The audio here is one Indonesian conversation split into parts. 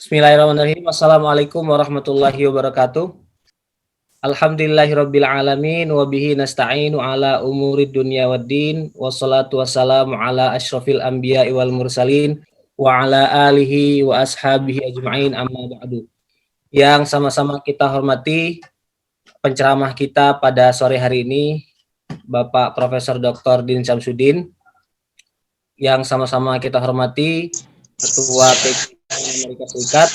Bismillahirrahmanirrahim. Assalamualaikum warahmatullahi wabarakatuh. Alhamdulillahirabbil alamin wa bihi nasta'inu ala umurid dunya waddin wassalatu wassalamu ala asyrafil anbiya'i wal mursalin wa ala alihi wa ashabihi ajma'in amma ba'du. Yang sama-sama kita hormati penceramah kita pada sore hari ini Bapak Profesor Dr. Din Syamsuddin, yang sama-sama kita hormati Ketua PJ Amerika Serikat,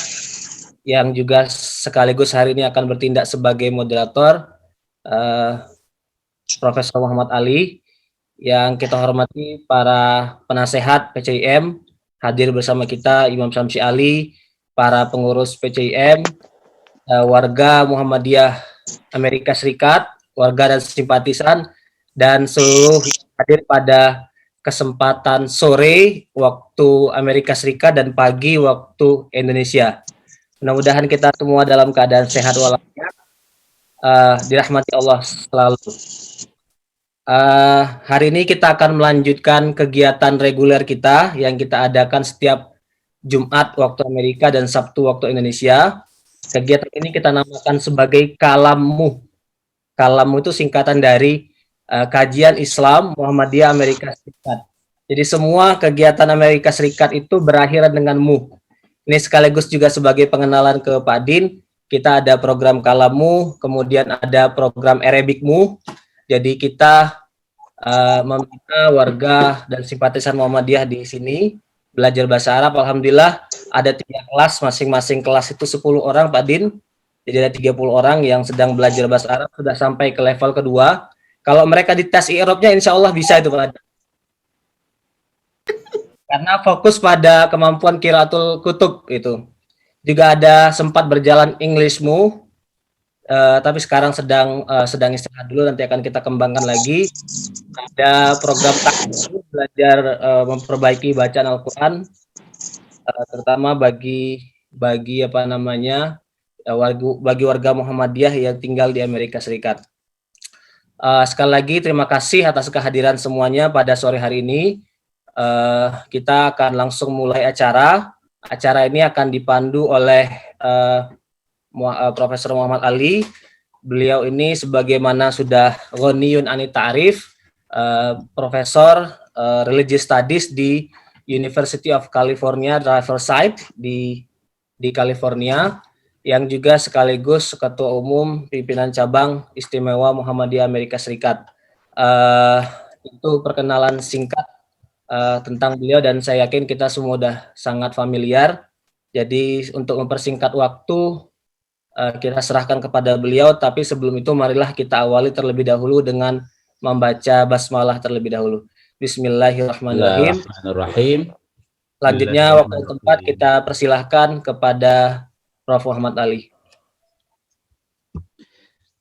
yang juga sekaligus hari ini akan bertindak sebagai moderator, Profesor Muhammad Ali, yang kita hormati para penasehat PCIM, hadir bersama kita Imam Syamsi Ali, para pengurus PCIM, warga Muhammadiyah Amerika Serikat, warga dan simpatisan, dan seluruh yang hadir pada kesempatan sore waktu Amerika Serikat dan pagi waktu Indonesia. Mudah-mudahan kita semua dalam keadaan sehat walafiat, dirahmati Allah selalu. Hari ini kita akan melanjutkan kegiatan reguler kita yang kita adakan setiap Jumat waktu Amerika dan Sabtu waktu Indonesia. Kegiatan ini kita namakan sebagai Kalammu. Kalammu itu singkatan dari Kajian Islam Muhammadiyah Amerika Serikat. Jadi semua kegiatan Amerika Serikat itu berakhiran dengan mu. Ini sekaligus juga sebagai pengenalan ke Pak Din. Kita ada program Kalammu, kemudian ada program Arabikmu. Jadi kita meminta warga dan simpatisan Muhammadiyah di sini belajar bahasa Arab. Alhamdulillah ada 3 kelas, masing-masing kelas itu 10 orang Pak Din. Jadi ada 30 orang yang sedang belajar bahasa Arab, sudah sampai ke level kedua. Kalau mereka dites i'rabnya insya Allah bisa itu Pak. Karena fokus pada kemampuan qiraatul kutub itu. Juga ada sempat berjalan Englishmu, tapi sekarang sedang istirahat dulu, nanti akan kita kembangkan lagi. Ada program belajar memperbaiki bacaan Al-Quran, terutama bagi warga Muhammadiyah yang tinggal di Amerika Serikat. Sekali lagi terima kasih atas kehadiran semuanya pada sore hari ini. Kita akan langsung mulai acara. Acara ini akan dipandu oleh Profesor Muhammad Ali. Beliau ini sebagaimana sudah ghaniyun anit ta'rif, Profesor Religious Studies di University of California Riverside di California, yang juga sekaligus Ketua Umum Pimpinan Cabang Istimewa Muhammadiyah Amerika Serikat. Itu perkenalan singkat tentang beliau, dan saya yakin kita semua sudah sangat familiar. Jadi untuk mempersingkat waktu, kita serahkan kepada beliau, tapi sebelum itu marilah kita awali terlebih dahulu dengan membaca basmalah terlebih dahulu. Bismillahirrahmanirrahim. Selanjutnya waktu tempat kita persilahkan kepada Prof. Muhammad Ali.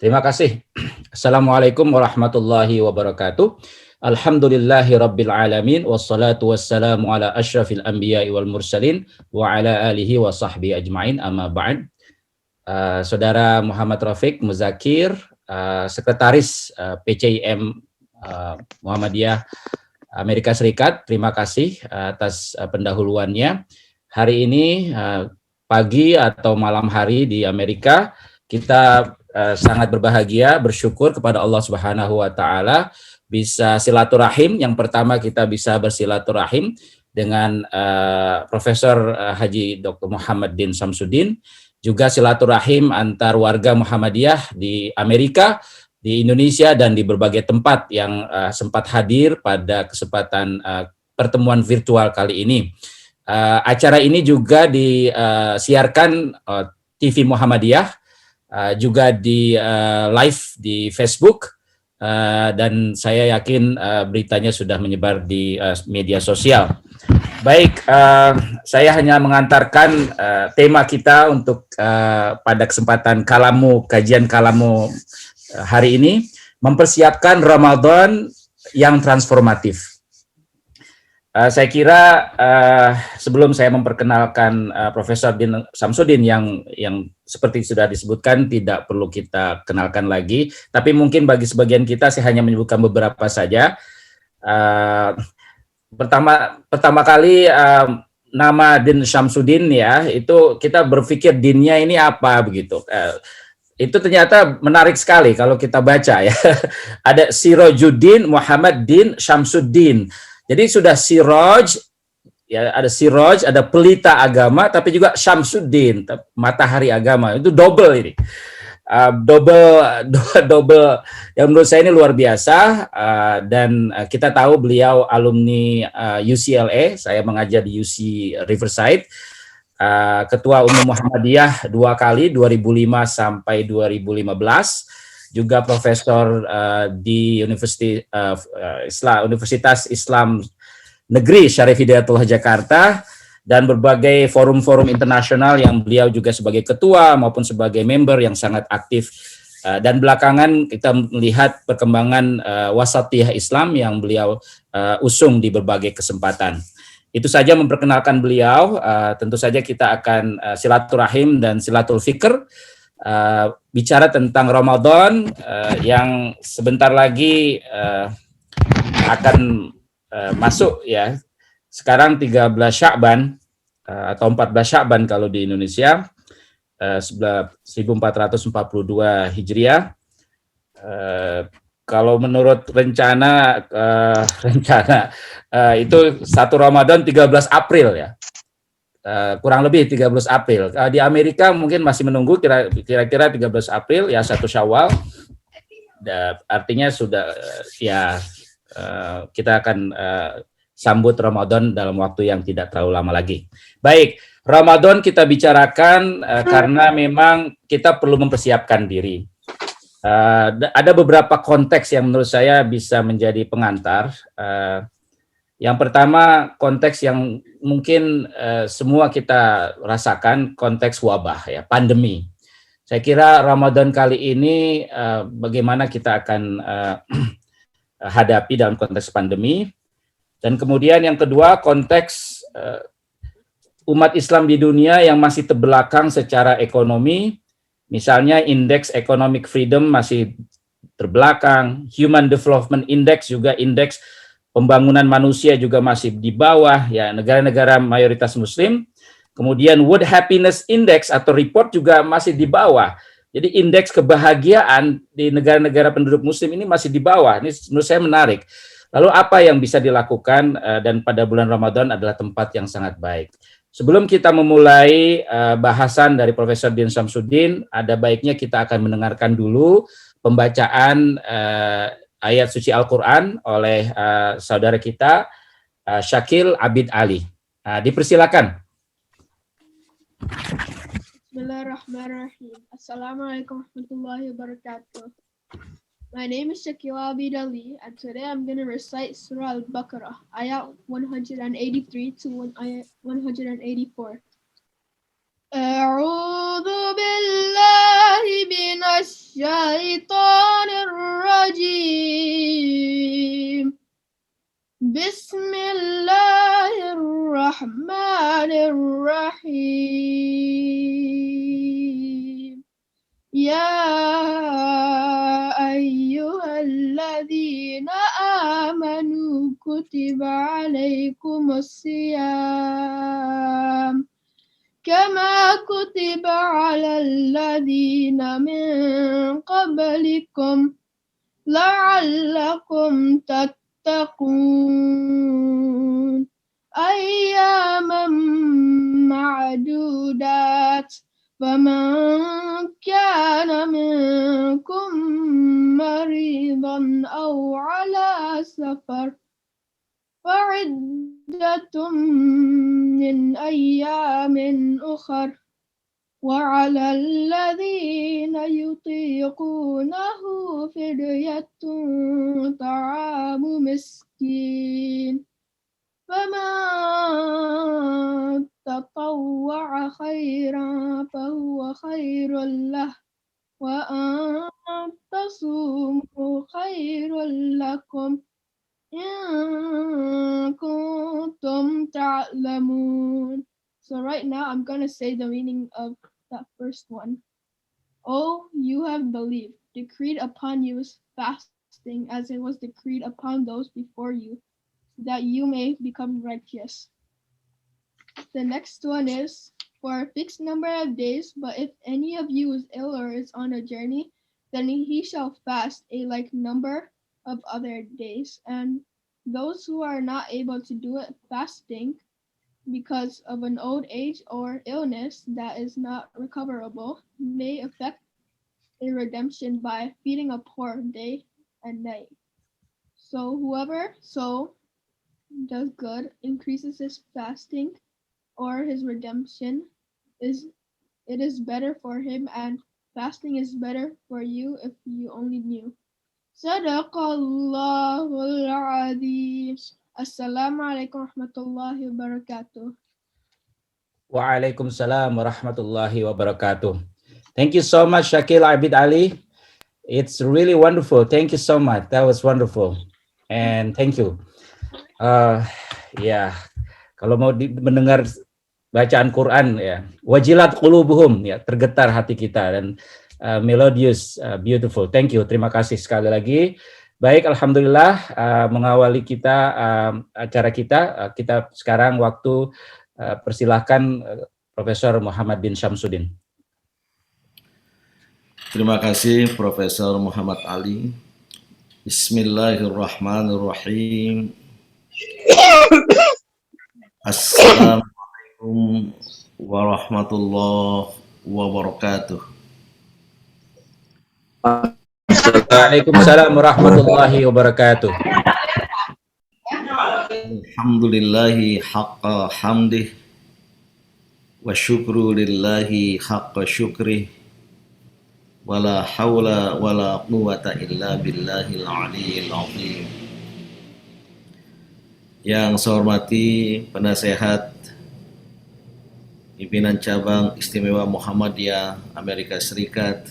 Terima kasih. Assalamualaikum warahmatullahi wabarakatuh. Alhamdulillahi rabbil alamin, wassalatu wassalamu ala asyrafil anbiya'i wal mursalin wa ala alihi wa sahbihi ajma'in, amma ba'd. Saudara Muhammad Rafiq Muzakir, Sekretaris PCIM Muhammadiyah Amerika Serikat, terima kasih atas pendahuluannya. Hari ini pagi atau malam hari di Amerika, kita sangat berbahagia, bersyukur kepada Allah Subhanahu wa taala bisa silaturahim. Yang pertama, kita bisa bersilaturahim dengan Profesor Haji Dr. Muhammad Din Syamsuddin, juga silaturahim antar warga Muhammadiyah di Amerika, di Indonesia, dan di berbagai tempat yang sempat hadir pada kesempatan pertemuan virtual kali ini. Acara ini juga disiarkan TV Muhammadiyah, juga di live di Facebook, dan saya yakin beritanya sudah menyebar di media sosial. Baik, saya hanya mengantarkan tema kita untuk pada kesempatan kajian Kalammu hari ini, mempersiapkan Ramadan yang transformatif. Saya kira sebelum saya memperkenalkan Profesor Din Syamsuddin yang seperti sudah disebutkan tidak perlu kita kenalkan lagi, tapi mungkin bagi sebagian kita saya hanya menyebutkan beberapa saja. Pertama kali nama Din Syamsuddin ya, itu kita berpikir dinnya ini apa begitu. Itu ternyata menarik sekali kalau kita baca ya. Ada Sirojuddin Muhammad Din Syamsuddin. Jadi sudah Siroj, ya ada Siroj, ada pelita agama, tapi juga Syamsuddin, matahari agama. Itu double ini. Double yang menurut saya ini luar biasa, dan kita tahu beliau alumni UCLA, saya mengajar di UC Riverside, Ketua Umum Muhammadiyah 2 kali, 2005 sampai 2015, juga profesor di Universitas Islam Negeri Syarif Hidayatullah Jakarta, dan berbagai forum-forum internasional yang beliau juga sebagai ketua maupun sebagai member yang sangat aktif. Dan belakangan kita melihat perkembangan wasatiyah Islam yang beliau usung di berbagai kesempatan. Itu saja memperkenalkan beliau. Tentu saja kita akan silaturahim dan silatul fikr, bicara tentang Ramadan yang sebentar lagi akan masuk ya. Sekarang 13 Sya'ban atau 14 Sya'ban kalau di Indonesia, 1442 Hijriah. Kalau menurut rencana itu satu Ramadan 13 April ya. Kurang lebih 13 April. Di Amerika mungkin masih menunggu kira-kira 13 April ya, 1 Syawal. Artinya sudah ya, kita akan sambut Ramadan dalam waktu yang tidak terlalu lama lagi. Baik, Ramadan kita bicarakan karena memang kita perlu mempersiapkan diri. Ada beberapa konteks yang menurut saya bisa menjadi pengantar. Yang pertama, konteks yang mungkin semua kita rasakan, konteks wabah ya, pandemi. Saya kira Ramadan kali ini bagaimana kita akan hadapi dalam konteks pandemi. Dan kemudian yang kedua, konteks umat Islam di dunia yang masih terbelakang secara ekonomi. Misalnya indeks economic freedom masih terbelakang, Human Development Index juga, indeks pembangunan manusia juga masih di bawah ya, negara-negara mayoritas muslim. Kemudian World Happiness Index atau report juga masih di bawah. Jadi indeks kebahagiaan di negara-negara penduduk muslim ini masih di bawah. Ini menurut saya menarik. Lalu apa yang bisa dilakukan, dan pada bulan Ramadan adalah tempat yang sangat baik. Sebelum kita memulai bahasan dari Profesor Din Syamsuddin, ada baiknya kita akan mendengarkan dulu pembacaan ayat suci Al-Quran oleh saudara kita, Syakil Abid Ali. Dipersilakan. Bismillahirrahmanirrahim. Assalamualaikum warahmatullahi wabarakatuh. My name is Shakil Abid Ali, and today I'm going to recite Surah Al-Baqarah, ayat 183 to ayat 184. A'udhu billahi minash shaitanir rajim. Bismillahirrahmanirrahim. Ya ayyuhalladzina amanu kutiba alaikumus siyam kama kutiba alal ladzina min qablikum la'allakum tattaqun. Ayyaman ma'dudat. فمن كان منكم مريضا أو على سفر فعدة من أيام أخر وعلى الذين يطيقونه فدية طعام مسكين فمن تطوع خيرا فهو خير له وأن تصوموا خير لكم إن كنتم تعلمون. So right now I'm going to say the meaning of that first one. Oh, you have believed, decreed upon you is fasting as it was decreed upon those before you, that you may become righteous. The next one is for a fixed number of days, but if any of you is ill or is on a journey, then he shall fast a like number of other days. And those who are not able to do it fasting because of an old age or illness that is not recoverable may effect a redemption by feeding a poor day and night. So whoever does good increases his fasting or his redemption is it is better for him, and fasting is better for you if you only knew. Sadaqallahul Azim. Assalamualaikum warahmatullahi wabarakatuh. Waalaikumsalam warahmatullahi wabarakatuh. Thank you so much, Shakil Abid Ali. It's really wonderful. Thank you so much. That was wonderful. And thank you. Ya, kalau mau mendengar bacaan Quran ya, wajilat qulubuhum ya, tergetar hati kita dan melodious, beautiful. Thank you. Terima kasih sekali lagi. Baik, alhamdulillah mengawali kita acara kita. Kita sekarang waktu persilahkan Profesor Muhammad bin Syamsuddin. Terima kasih Profesor Muhammad Ali. Bismillahirrahmanirrahim. Assalamualaikum warahmatullahi wabarakatuh. Waalaikumsalam warahmatullahi wabarakatuh. Alhamdulillahi haqqa hamdih wa syukru lillahi haqqa syukrih wala hawla wala quwwata illa billahil aliyyil azim. Yang saya hormati penasehat pimpinan cabang istimewa Muhammadiyah Amerika Serikat,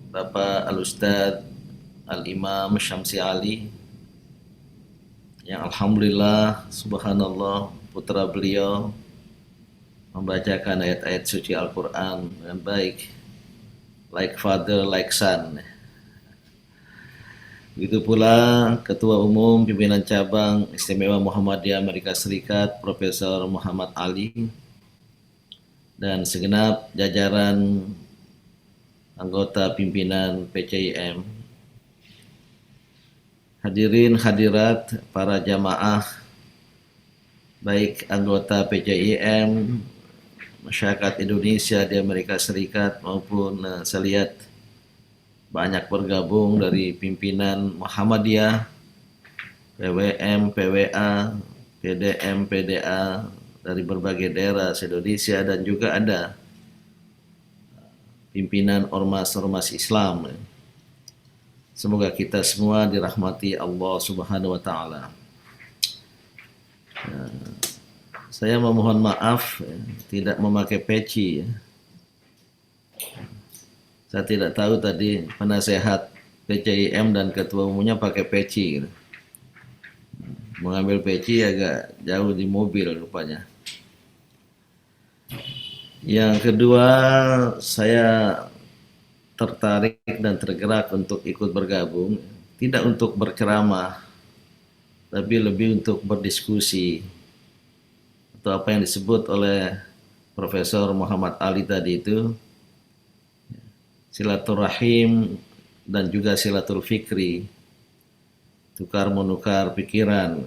Bapak Al-Ustadz Al-Imam Syamsi Ali, yang alhamdulillah subhanallah putra beliau membacakan ayat-ayat suci Al-Quran dengan baik, like father, like son. Begitu pula Ketua Umum Pimpinan Cabang Istimewa Muhammadiyah Amerika Serikat, Profesor Muhammad Ali, dan segenap jajaran anggota pimpinan PCIM, hadirin hadirat para jamaah, baik anggota PCIM, masyarakat Indonesia di Amerika Serikat maupun saya lihat banyak bergabung dari pimpinan Muhammadiyah, PWM, PWA, PDM, PDA dari berbagai daerah se-Indonesia, dan juga ada pimpinan ormas-ormas Islam. Semoga kita semua dirahmati Allah Subhanahu wa taala. Saya memohon maaf tidak memakai peci. Saya tidak tahu tadi penasehat PCIM dan ketua umumnya pakai peci. Mengambil peci agak jauh di mobil rupanya. Yang kedua, saya tertarik dan tergerak untuk ikut bergabung, tidak untuk berceramah, tapi lebih untuk berdiskusi, atau apa yang disebut oleh Profesor Muhammad Ali tadi itu, silaturahim dan juga silatul fikri, tukar menukar pikiran.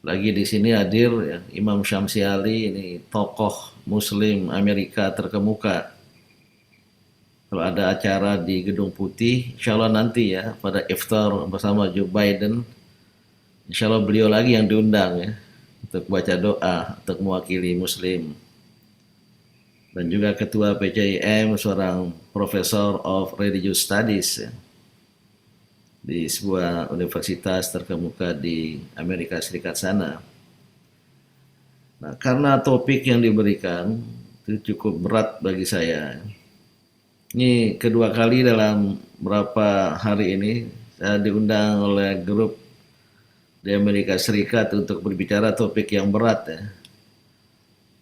Lagi di sini hadir ya, Imam Syamsi Ali, ini tokoh Muslim Amerika terkemuka. Kalau ada acara di Gedung Putih, insya Allah nanti ya pada iftar bersama Joe Biden, insya Allah beliau lagi yang diundang ya untuk baca doa untuk mewakili Muslim. Dan juga Ketua PCIM, seorang Professor of Religious Studies ya, di sebuah universitas terkemuka di Amerika Serikat sana. Nah, karena topik yang diberikan itu cukup berat bagi saya. Ini kedua kali dalam beberapa hari ini saya diundang oleh grup di Amerika Serikat untuk berbicara topik yang berat ya.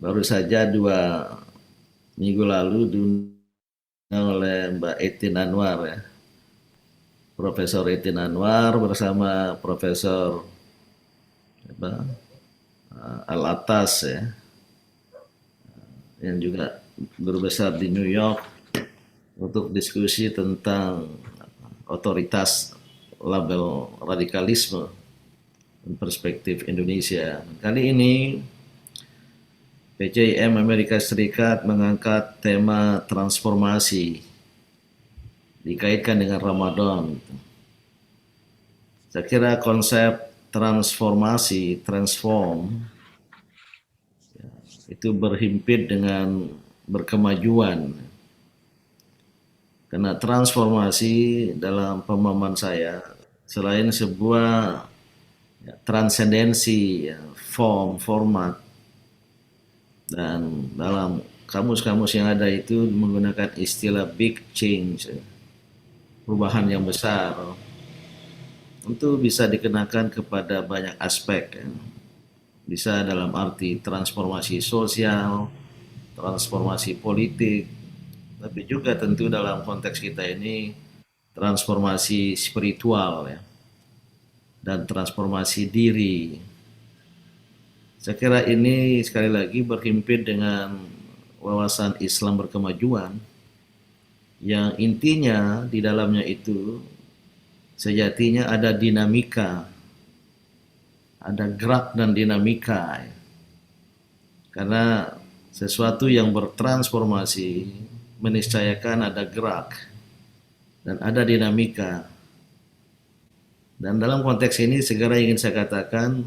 Baru saja 2 minggu lalu diundang oleh Mbak Etin Anwar ya. Profesor Etin Anwar bersama Profesor Al-Atas ya, yang juga guru besar di New York, untuk diskusi tentang otoritas label radikalisme dan perspektif Indonesia. Kali ini PCIM Amerika Serikat mengangkat tema transformasi dikaitkan dengan Ramadan. Saya kira konsep transformasi, transform, itu berhimpit dengan berkemajuan. Karena transformasi dalam pemahaman saya, selain sebuah transendensi, form, format, dan dalam kamus-kamus yang ada itu menggunakan istilah big change, perubahan yang besar, tentu bisa dikenakan kepada banyak aspek. Bisa dalam arti transformasi sosial, transformasi politik, tapi juga tentu dalam konteks kita ini transformasi spiritual ya, dan transformasi diri. Saya kira ini sekali lagi berhimpit dengan wawasan Islam berkemajuan yang intinya di dalamnya itu sejatinya ada dinamika, ada gerak dan dinamika. Karena sesuatu yang bertransformasi meniscayakan ada gerak dan ada dinamika. Dan dalam konteks ini segera ingin saya katakan,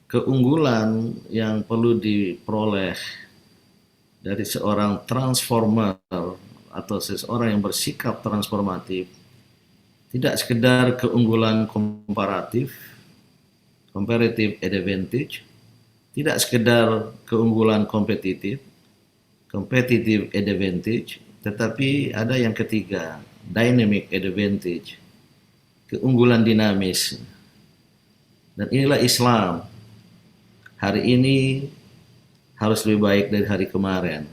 keunggulan yang perlu diperoleh dari seorang transformer atau seseorang yang bersikap transformatif tidak sekedar keunggulan komparatif, comparative advantage, tidak sekedar keunggulan kompetitif, competitive advantage, tetapi ada yang ketiga, dynamic advantage, keunggulan dinamis. Dan inilah Islam. Hari ini harus lebih baik dari hari kemarin.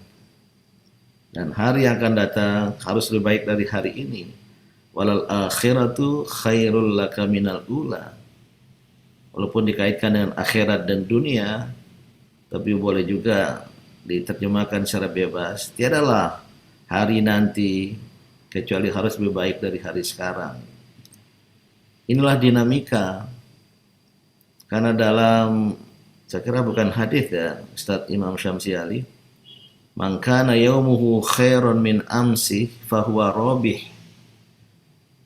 Dan hari yang akan datang harus lebih baik dari hari ini. Walal akhiratu khairul laka minal ula. Walaupun dikaitkan dengan akhirat dan dunia, tapi boleh juga diterjemahkan secara bebas. Tiadalah hari nanti kecuali harus lebih baik dari hari sekarang. Inilah dinamika. Karena dalam, saya kira bukan hadis ya, Ustaz Imam Syamsi Ali, man kana yaumuhu khairan min amsi fahuwa rabih.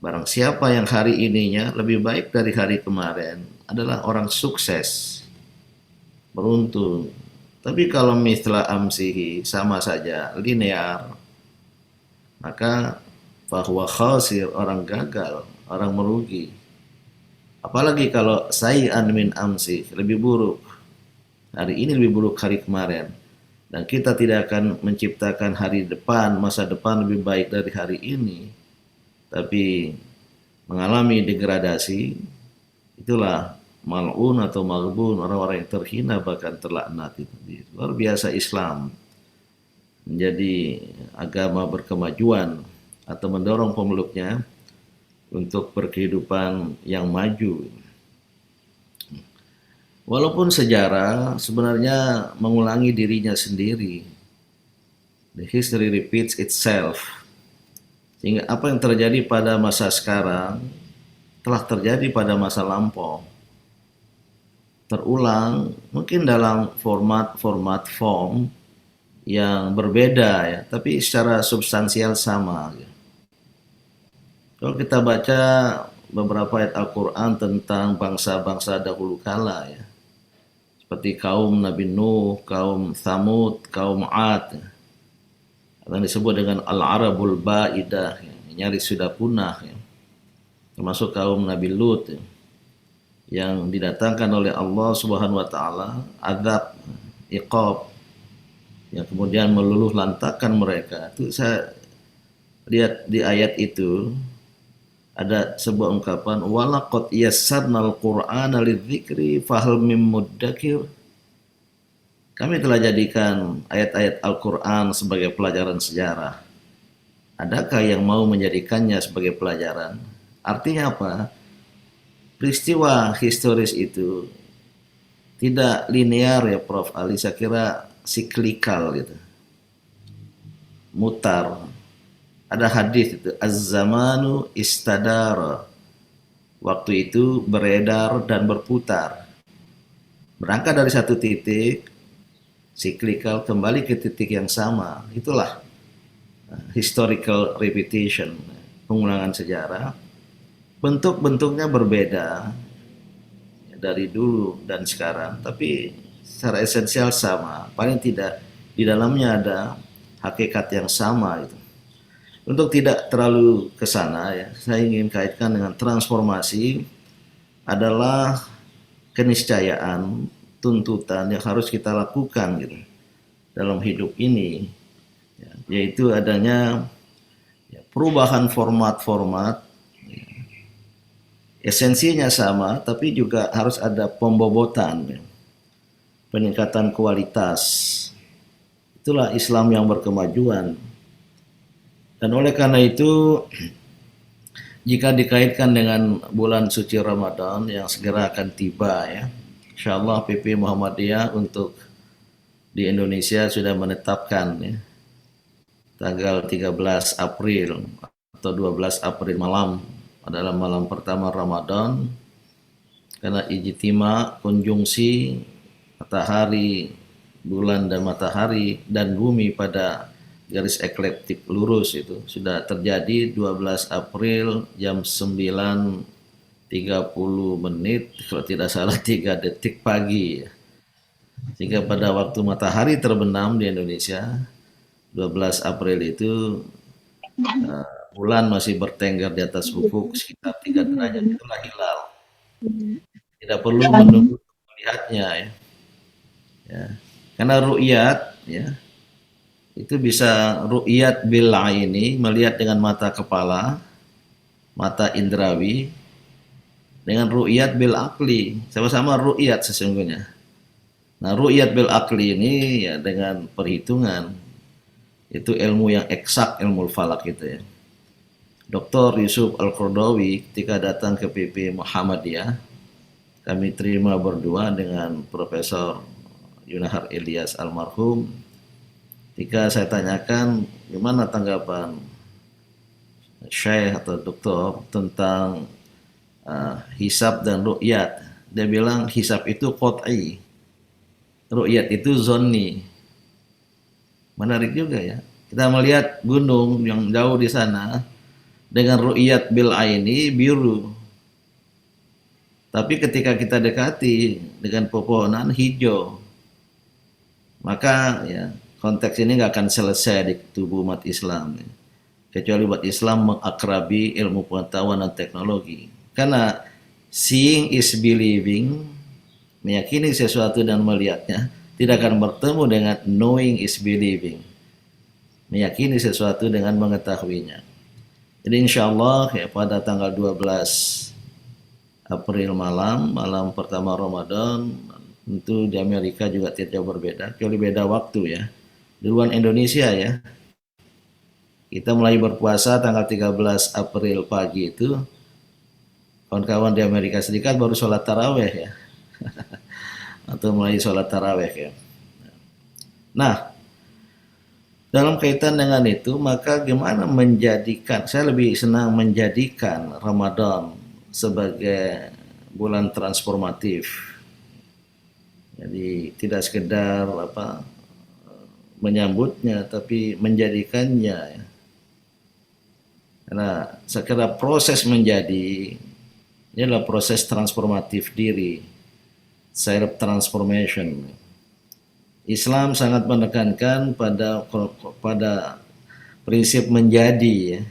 Barang siapa yang hari ininya lebih baik dari hari kemarin adalah orang sukses, beruntung. Tapi kalau mithla amsihi, sama saja, linear, maka fahuwa khasir, orang gagal, orang merugi. Apalagi kalau sayyan min amsi, lebih buruk. Hari ini lebih buruk hari kemarin. Dan kita tidak akan menciptakan hari depan, masa depan lebih baik dari hari ini. Tapi mengalami degradasi, itulah mal'un atau maghbun, orang-orang yang terhina bahkan terlaknat itu. Luar biasa Islam menjadi agama berkemajuan atau mendorong pemeluknya untuk berkehidupan yang maju. Walaupun sejarah sebenarnya mengulangi dirinya sendiri. The history repeats itself. Sehingga apa yang terjadi pada masa sekarang telah terjadi pada masa lampau. Terulang mungkin dalam form yang berbeda ya, tapi secara substansial sama. Kalau kita baca beberapa ayat Al-Quran tentang bangsa-bangsa dahulu kala ya, seperti kaum Nabi Nuh, kaum Thamud, kaum Ad, yang disebut dengan Al-Arabul Ba'idah, ya, nyaris sudah punah, ya. Termasuk kaum Nabi Lut, ya, yang didatangkan oleh Allah Subhanahu wa Ta'ala, azab, iqab, yang kemudian meluluh lantakkan mereka. Itu saya lihat di ayat itu ada sebuah ungkapan, walaqad yassarnal qur'ana lidzikri fahal mim muddakir. Kami telah jadikan ayat-ayat Al-Quran sebagai pelajaran sejarah. Adakah yang mau menjadikannya sebagai pelajaran? Artinya apa? Peristiwa historis itu tidak linear ya Prof. Ali, saya kira siklikal gitu, mutar. Ada hadis itu, az-zamanu istadara, waktu itu beredar dan berputar. Berangkat dari satu titik, siklikal, kembali ke titik yang sama. Itulah historical repetition, pengulangan sejarah. Bentuk-bentuknya berbeda dari dulu dan sekarang, tapi secara esensial sama. Paling tidak di dalamnya ada hakikat yang sama itu. Untuk tidak terlalu ke sana ya, saya ingin kaitkan dengan transformasi adalah keniscayaan, tuntutan yang harus kita lakukan gitu dalam hidup ini, ya, yaitu adanya ya, perubahan format-format. Esensinya sama, tapi juga harus ada pembobotan, ya, peningkatan kualitas. Itulah Islam yang berkemajuan. Dan oleh karena itu, jika dikaitkan dengan bulan suci Ramadan yang segera akan tiba ya, insyaallah PP Muhammadiyah untuk di Indonesia sudah menetapkan ya, tanggal 13 April atau 12 April malam adalah malam pertama Ramadan, karena ijtima, konjungsi matahari, bulan dan matahari dan bumi pada garis ekliptik lurus itu sudah terjadi 12 April jam 9.30 menit, kalau tidak salah 3 detik pagi ya. Sehingga pada waktu matahari terbenam di Indonesia 12 April itu bulan masih bertengger di atas ufuk sekitar 3 derajat, itulah hilal. Tidak perlu menunggu melihatnya ya. Ya. Karena ru'yat ya, itu bisa ru'yat bil aini, melihat dengan mata kepala, mata indrawi, dengan ru'yat bil akli, sama-sama ru'yat sesungguhnya. Nah, ru'yat bil akli ini ya dengan perhitungan, itu ilmu yang eksak, ilmu falak itu ya. Dr. Yusuf Al-Qaradawi ketika datang ke PP Muhammadiyah, kami terima berdua dengan Profesor Yunahar Ilyas almarhum. Ketika saya tanyakan gimana tanggapan Syekh atau doktor tentang hisab dan ru'yat, dia bilang hisab itu qat'i, ru'yat itu zonni. Menarik juga ya, kita melihat gunung yang jauh di sana dengan ru'yat bil aini biru, tapi ketika kita dekati dengan pepohonan hijau, maka ya konteks ini nggak akan selesai di tubuh umat Islam ya, kecuali umat Islam mengakrabi ilmu pengetahuan dan teknologi. Karena seeing is believing, meyakini sesuatu dan melihatnya tidak akan bertemu dengan knowing is believing, meyakini sesuatu dengan mengetahuinya. Jadi insya Allah ya, pada tanggal 12 April malam pertama Ramadan, tentu di Amerika juga tidak jauh berbeda, kecuali beda waktu ya. Duluan Indonesia ya, kita mulai berpuasa tanggal 13 April pagi itu, kawan-kawan di Amerika Serikat baru sholat taraweh ya, atau mulai sholat taraweh ya. Nah, dalam kaitan dengan itu, maka gimana menjadikan, saya lebih senang menjadikan Ramadan sebagai bulan transformatif. Jadi tidak sekedar menyambutnya, tapi menjadikannya ya. Karena saya kira proses menjadi ini adalah proses transformatif diri, self transformation. Islam sangat menekankan pada prinsip menjadi ya.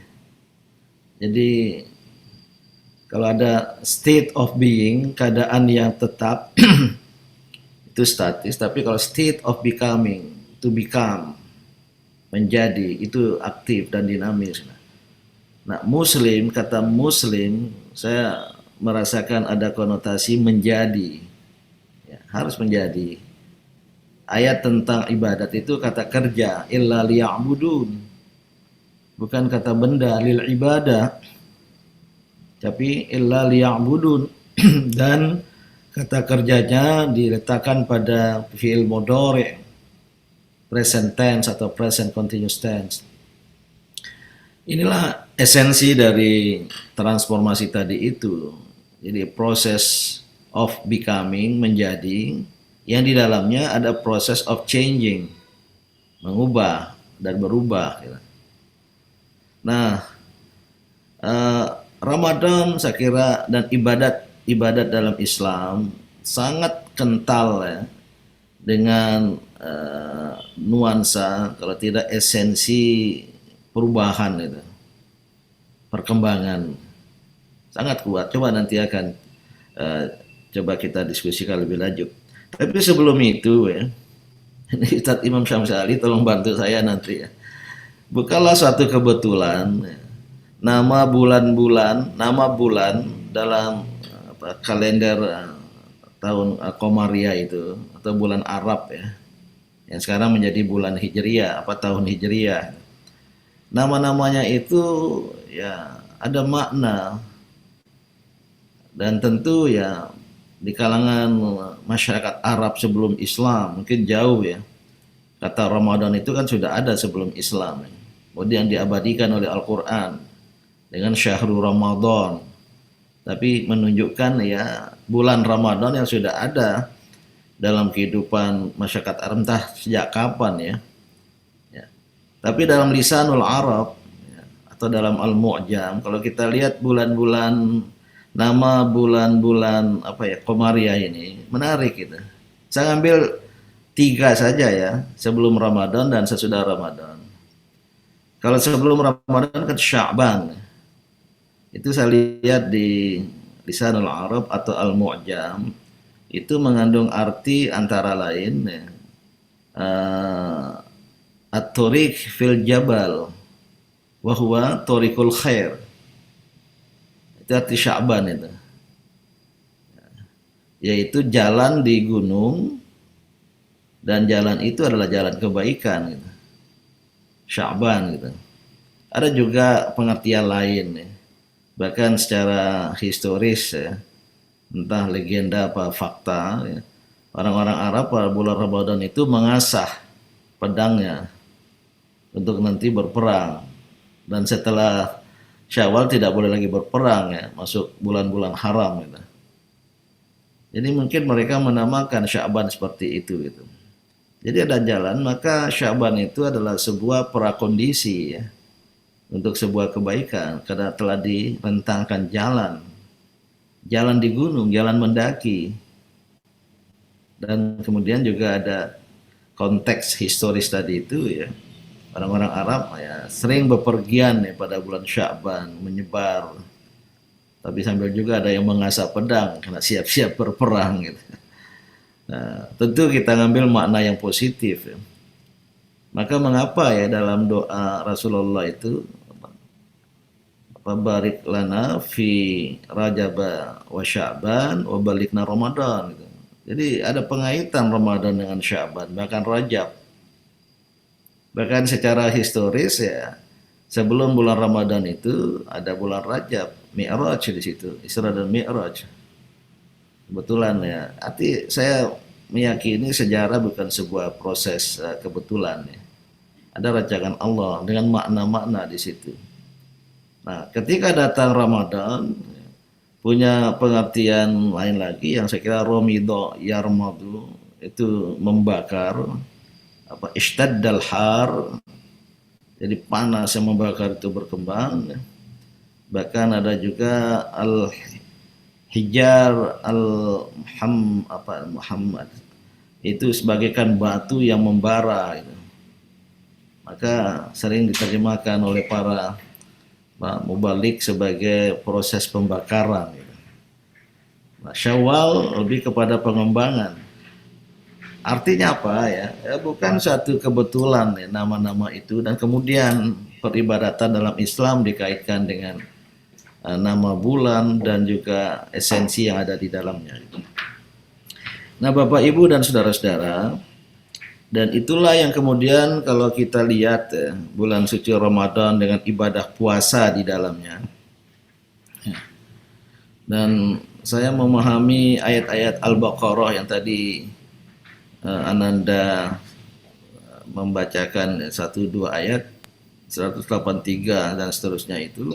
Jadi kalau ada state of being, keadaan yang tetap itu statis, tapi kalau state of becoming, to become, menjadi, itu aktif dan dinamis. Nah, muslim, kata muslim saya merasakan ada konotasi menjadi ya, harus menjadi. Ayat tentang ibadat itu kata kerja, illa liya'budun, bukan kata benda, lil ibadah, tapi illa liya'budun. Dan kata kerjanya diletakkan pada fi'il mudhari', present tense atau present continuous tense. Inilah esensi dari transformasi tadi itu. Jadi proses of becoming, menjadi, yang di dalamnya ada proses of changing, mengubah dan berubah. Nah, Ramadan saya kira dan ibadat dalam Islam sangat kental ya dengan nuansa, kalau tidak esensi perubahan itu, perkembangan sangat kuat. Coba nanti akan coba kita diskusikan lebih lanjut. Tapi sebelum itu ya, ini Ustadz Imam Syamsiali tolong bantu saya nanti ya. Bukalah suatu kebetulan ya, nama bulan dalam kalender tahun Komariah itu atau bulan Arab ya, yang sekarang menjadi bulan Hijriyah, tahun Hijriyah. Nama-namanya itu ya ada makna, dan tentu ya di kalangan masyarakat Arab sebelum Islam mungkin jauh ya, kata Ramadan itu kan sudah ada sebelum Islam ya. Kemudian diabadikan oleh Al-Quran dengan Syahrul Ramadan, tapi menunjukkan ya bulan Ramadan yang sudah ada dalam kehidupan masyarakat Arab entah sejak kapan ya. Tapi dalam lisanul Arab ya, atau dalam Al-Mu'jam, kalau kita lihat nama bulan-bulan Komariah ini menarik gitu. Saya ambil 3 saja ya, sebelum Ramadan dan sesudah Ramadan. Kalau sebelum Ramadan kan Sya'ban. Itu saya lihat di lisanul Arab atau Al-Mu'jam, itu mengandung arti antara lain ya, at-tariq fil jabal wa huwa tariqul khair. Itu arti Sya'ban itu. Yaitu jalan di gunung, dan jalan itu adalah jalan kebaikan gitu. Sya'ban gitu. Ada juga pengertian lain ya. Bahkan secara historis ya, entah legenda apa fakta ya, orang-orang Arab pada bulan Ramadan itu mengasah pedangnya untuk nanti berperang, dan setelah Syawal tidak boleh lagi berperang ya, masuk bulan-bulan haram gitu. Jadi mungkin mereka menamakan Sya'ban seperti itu gitu. Jadi ada jalan, maka Sya'ban itu adalah sebuah prakondisi ya, untuk sebuah kebaikan, karena telah direntangkan jalan di gunung, jalan mendaki. Dan kemudian juga ada konteks historis tadi itu ya, orang-orang Arab ya sering bepergian ya pada bulan Sya'ban, menyebar, tapi sambil juga ada yang mengasah pedang karena siap-siap berperang gitu. Nah, tentu kita ngambil makna yang positif ya. Maka mengapa ya dalam doa Rasulullah itu barik lana fi Rajab wa Sya'ban wa balikna Ramadan gitu. Jadi ada pengaitan Ramadan dengan Sya'ban, bahkan Rajab. Bahkan secara historis ya, sebelum bulan Ramadan itu ada bulan Rajab, Mi'raj di situ, Isra dan Mi'raj. Kebetulan ya, arti saya meyakini sejarah bukan sebuah proses kebetulan ya. Ada rancangan Allah dengan makna-makna di situ. Nah, ketika datang Ramadan punya pengertian lain lagi yang saya kira Romido Yarmadu, itu membakar, ishtaddal har, jadi panas yang membakar itu berkembang. Bahkan ada juga Hijar Muhammad itu sebagaikan batu yang membara gitu. Maka sering diterjemahkan oleh para mubalik sebagai proses pembakaran gitu. Nah, Syawal lebih kepada pengembangan. Artinya apa ya? Bukan satu kebetulan ya, nama-nama itu, dan kemudian peribadatan dalam Islam dikaitkan dengan nama bulan dan juga esensi yang ada di dalamnya. Nah, Bapak Ibu dan saudara-saudara, dan itulah yang kemudian kalau kita lihat bulan suci Ramadan dengan ibadah puasa di dalamnya, dan saya memahami ayat-ayat Al-Baqarah yang tadi Ananda membacakan satu dua ayat 183 dan seterusnya itu,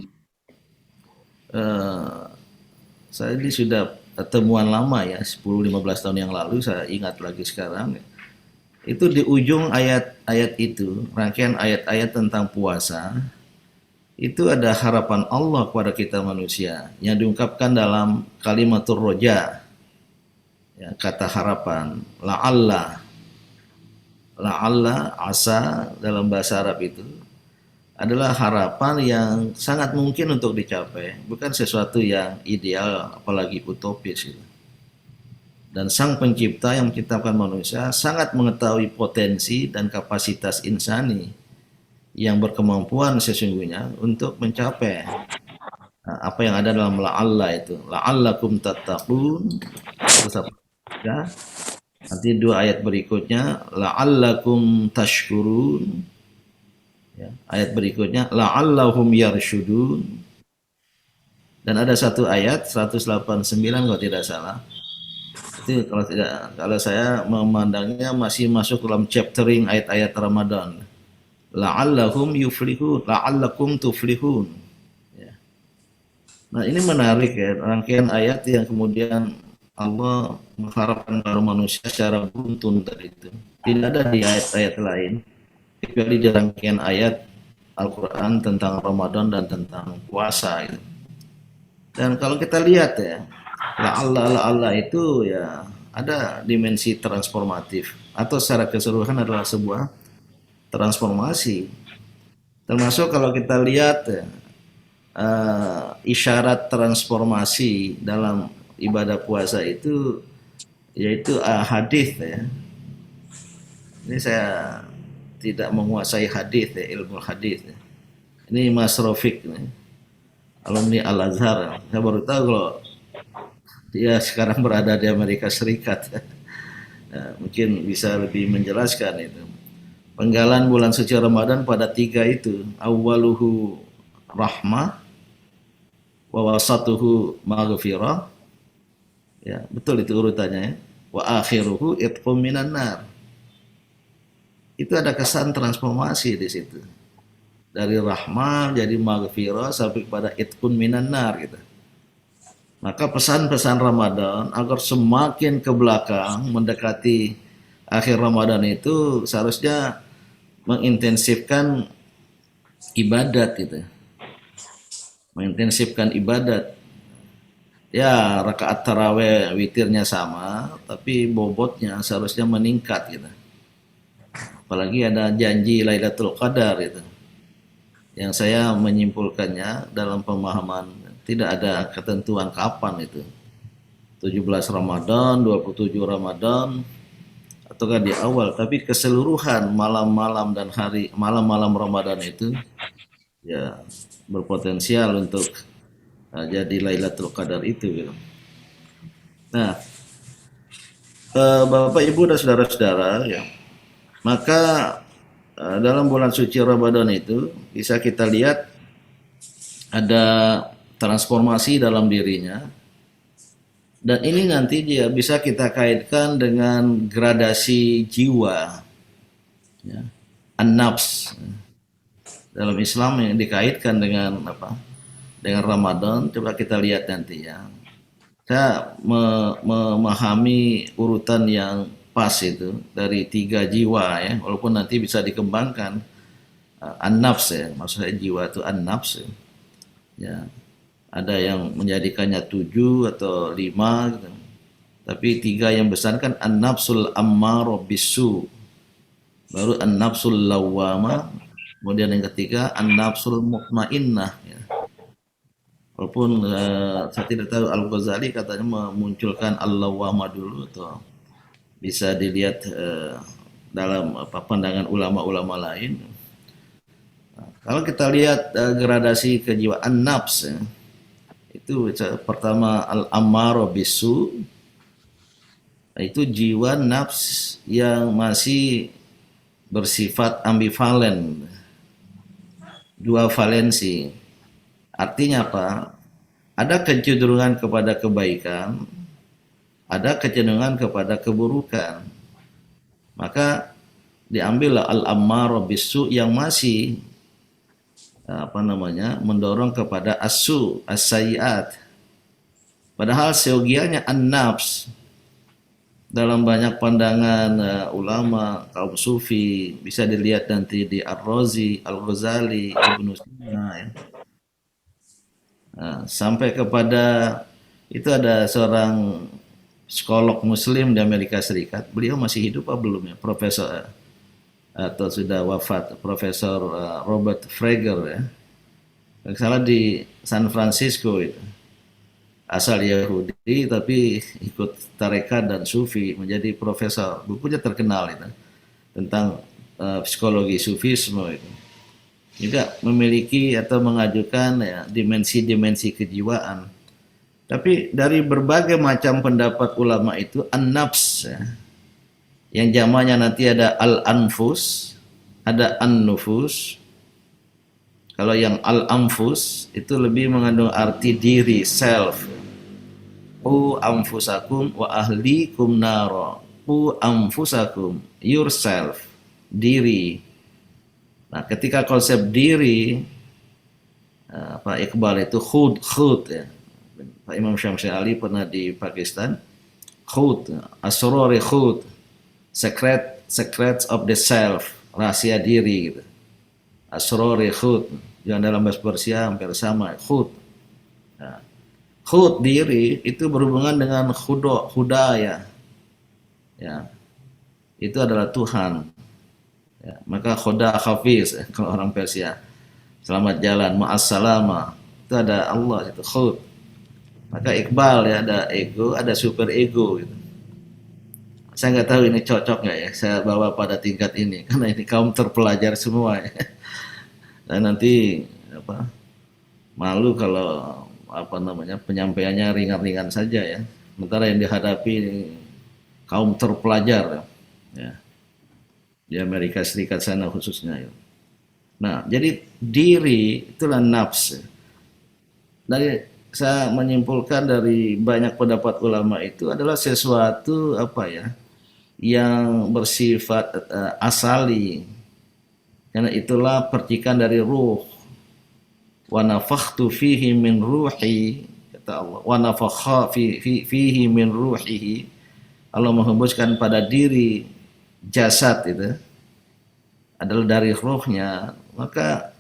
saya ini sudah temuan lama ya, 10-15 tahun yang lalu, saya ingat lagi sekarang. Itu di ujung ayat-ayat itu, rangkaian ayat-ayat tentang puasa, itu ada harapan Allah kepada kita manusia yang diungkapkan dalam kalimatur roja, ya, kata harapan, la'alla, asa dalam bahasa Arab itu adalah harapan yang sangat mungkin untuk dicapai, bukan sesuatu yang ideal apalagi utopis gitu. Dan Sang Pencipta yang menciptakan manusia sangat mengetahui potensi dan kapasitas insani yang berkemampuan sesungguhnya untuk mencapai apa yang ada dalam la'alla itu, la'allakum tattaqun. Terus apa? Ya, nanti dua ayat berikutnya la'allakum tashkurun. Ya, ayat berikutnya la'allahum yarshudun. Dan ada satu ayat 189 kalau tidak salah. Itu kalau saya memandangnya masih masuk dalam chaptering ayat-ayat Ramadan. La'allahum yuflihun, la'allakum tuflihun. Ya. Nah, ini menarik ya, rangkaian ayat yang kemudian Allah mengharapkan para manusia secara beruntun tadi itu. Tidak ada di ayat-ayat lain kecuali di rangkaian ayat Al-Quran tentang Ramadan dan tentang puasa gitu. Dan kalau kita lihat ya, la'alla itu ya ada dimensi transformatif atau secara keseluruhan adalah sebuah transformasi. Termasuk kalau kita lihat ya, isyarat transformasi dalam ibadah puasa itu yaitu hadis ya. Ini saya tidak menguasai hadis ya, ilmu hadis ya. Ini Mas Rafiq nih, alumni Al-Azhar. Saya baru tahu kalau dia sekarang berada di Amerika Serikat. Nah, mungkin bisa lebih menjelaskan itu. Penggalan bulan suci Ramadan pada 3 itu, awwaluhu rahmah, wa wasatuhu maghfirah. Ya, betul itu urutannya ya. Wa akhiruhu itqum minan nar. Itu ada kesan transformasi di situ. Dari rahmah jadi maghfirah sampai kepada itqun minan nar gitu. Maka pesan-pesan Ramadan agar semakin ke belakang mendekati akhir Ramadan itu seharusnya mengintensifkan ibadat gitu. Mengintensifkan ibadat. Ya, rakaat tarawih witirnya sama, tapi bobotnya seharusnya meningkat gitu. Apalagi ada janji Lailatul Qadar itu. Yang saya menyimpulkannya dalam pemahaman tidak ada ketentuan kapan itu. 17 Ramadan, 27 Ramadan, ataukah di awal, tapi keseluruhan malam-malam dan hari malam-malam Ramadan itu ya berpotensial untuk jadi Lailatul Qadar itu gitu. Nah, Bapak Ibu dan saudara-saudara ya, maka dalam bulan suci Ramadan itu bisa kita lihat ada transformasi dalam dirinya. Dan ini nanti dia bisa kita kaitkan dengan gradasi jiwa, ya. An-nafs dalam Islam yang dikaitkan dengan apa? Dengan Ramadan. Coba kita lihat nanti ya. Saya memahami urutan yang pas itu dari 3 jiwa ya, walaupun nanti bisa dikembangkan an-nafs ya, maksudnya jiwa itu an-nafs ya. Ada yang menjadikannya 7 atau 5 gitu. Tapi 3 yang besar kan an-nafsul ammarah bisu, baru an-nafsul lawwamah, kemudian yang ketiga an-nafsul mutmainnah ya. Walaupun saya tidak tahu Al-Ghazali katanya memunculkan al-lawwamah dulu, atau bisa dilihat dalam pandangan ulama-ulama lain. Nah, kalau kita lihat gradasi kejiwaan nafs ya, itu pertama al-ammarah bisu, itu jiwa nafs yang masih bersifat ambivalen, dua valensi. Artinya apa? ada kecenderungan kepada kebaikan, ada kecenderungan kepada keburukan. Maka diambillah al-ammarah bisu yang masih mendorong kepada as-su, as-sayyiat. Padahal seyogianya an-nafs dalam banyak pandangan ulama kaum sufi, bisa dilihat nanti di Ar-Razi, Al-Ghazali, Ibnu Sina ya. Sampai kepada itu ada seorang psikolog muslim di Amerika Serikat, beliau masih hidup apa belum ya, profesor atau sudah wafat, Profesor Robert Frager ya, yang salah di San Francisco itu, asal Yahudi tapi ikut tarekat dan sufi, menjadi profesor, bukunya terkenal itu tentang psikologi sufisme itu, juga memiliki atau mengajukan ya, dimensi-dimensi kejiwaan. Tapi dari berbagai macam pendapat ulama itu, an-nafs ya, yang jamaknya nanti ada al-anfus, ada an-nufus. Kalau yang al-anfus itu lebih mengandung arti diri, self. Qu anfusakum wa ahlikum nara. Qu anfusakum, yourself, diri. Nah, ketika konsep diri, Pak Iqbal itu khud ya. Pak Imam Syamsi Ali pernah di Pakistan, khud, asrori khud, secrets of the self, rahasia diri gitu. Asrori khud, yang dalam bahasa Persia hampir sama, khud. Nah, khud diri itu berhubungan dengan hudaya. Ya. Itu adalah Tuhan. Ya, maka khoda hafiz kalau orang Persia, selamat jalan, ma'assalama, itu ada Allah, itu khud. Maka Iqbal ya, ada ego, ada super ego gitu. Saya nggak tahu ini cocok nggak ya saya bawa pada tingkat ini, karena ini kaum terpelajar semua ya. Dan nanti malu kalau penyampaiannya ringan-ringan saja ya. Sementara yang dihadapi kaum terpelajar ya. Di Amerika Serikat sana khususnya ya. Nah, jadi diri itulah nafs. Dari saya menyimpulkan dari banyak pendapat ulama itu adalah sesuatu yang bersifat asali, karena itulah percikan dari ruh. Wa nafakhtu fihi min ruhi, kata Allah, wa nafakha fihi min ruhihi. Allah menghembuskan pada diri jasad itu adalah dari ruhnya, maka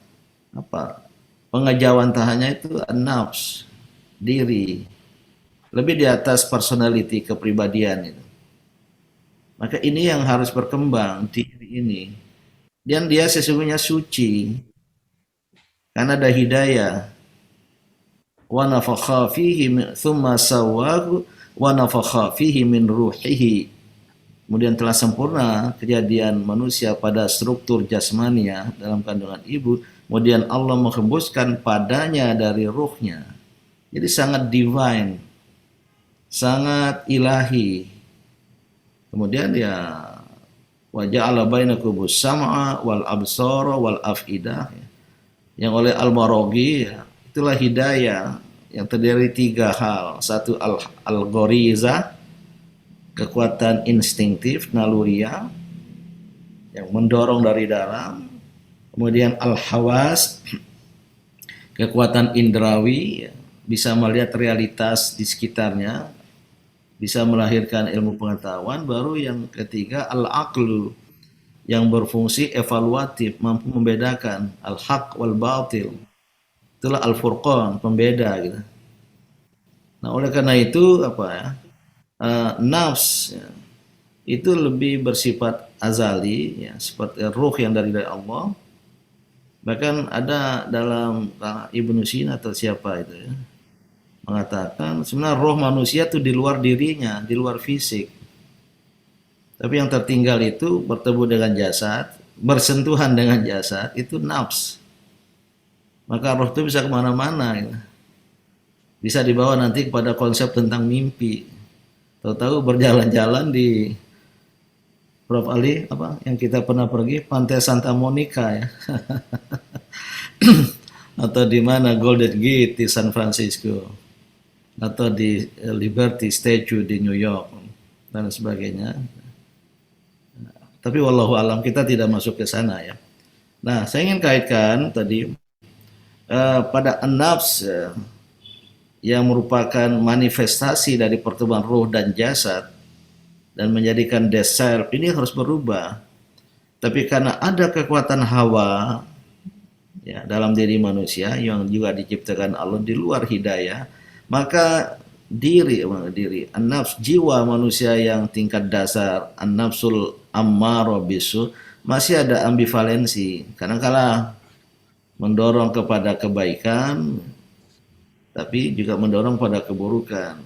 pengejawantahannya itu an-nafs, diri, lebih di atas personality, kepribadian itu. Maka ini yang harus berkembang, diri ini. Dan dia sesungguhnya suci karena ada hidayah. Wa nafakha fihi thumma sawwahu wa nafakha fihi min ruhihi. Kemudian telah sempurna kejadian manusia pada struktur jasmania dalam kandungan ibu. Kemudian Allah menghembuskan padanya dari ruhnya. Jadi sangat divine, sangat ilahi. Kemudian ya wa ja'ala bainakum as-sam'a wal absara wal afidah, yang oleh Al-Maraghi ya, itulah hidayah yang terdiri tiga hal. Satu al-ghoriza, kekuatan instingtif naluriah yang mendorong dari dalam. Kemudian al-hawas, kekuatan indrawi, bisa melihat realitas di sekitarnya, bisa melahirkan ilmu pengetahuan. Baru yang ketiga al-aqlu, yang berfungsi evaluatif, mampu membedakan al-haq wal batil. Itulah al-furqan, pembeda gitu. Nah, oleh karena itu nafs ya, itu lebih bersifat azali ya, seperti ruh yang dari Allah. Bahkan ada dalam Ibnu Sina atau siapa itu ya, mengatakan sebenarnya roh manusia itu di luar dirinya, di luar fisik. Tapi yang tertinggal itu bertemu dengan jasad, bersentuhan dengan jasad, itu nafs. Maka roh itu bisa kemana-mana ya. Bisa dibawa nanti kepada konsep tentang mimpi. Tahu-tahu berjalan-jalan di Prof. Ali yang kita pernah pergi Pantai Santa Monica ya. Atau di mana Golden Gate di San Francisco. atau di Liberty Statue di New York dan sebagainya. Tapi wallahu alam, kita tidak masuk ke sana ya. Nah, saya ingin kaitkan tadi pada an-nafs yang merupakan manifestasi dari pertemuan ruh dan jasad dan menjadikan the self ini harus berubah. Tapi karena ada kekuatan hawa ya dalam diri manusia yang juga diciptakan Allah di luar hidayah, maka diri an-nafs, jiwa manusia yang tingkat dasar, an-nafsul ammarah bisu, masih ada ambivalensi. Kadang-kala mendorong kepada kebaikan, tapi juga mendorong pada keburukan.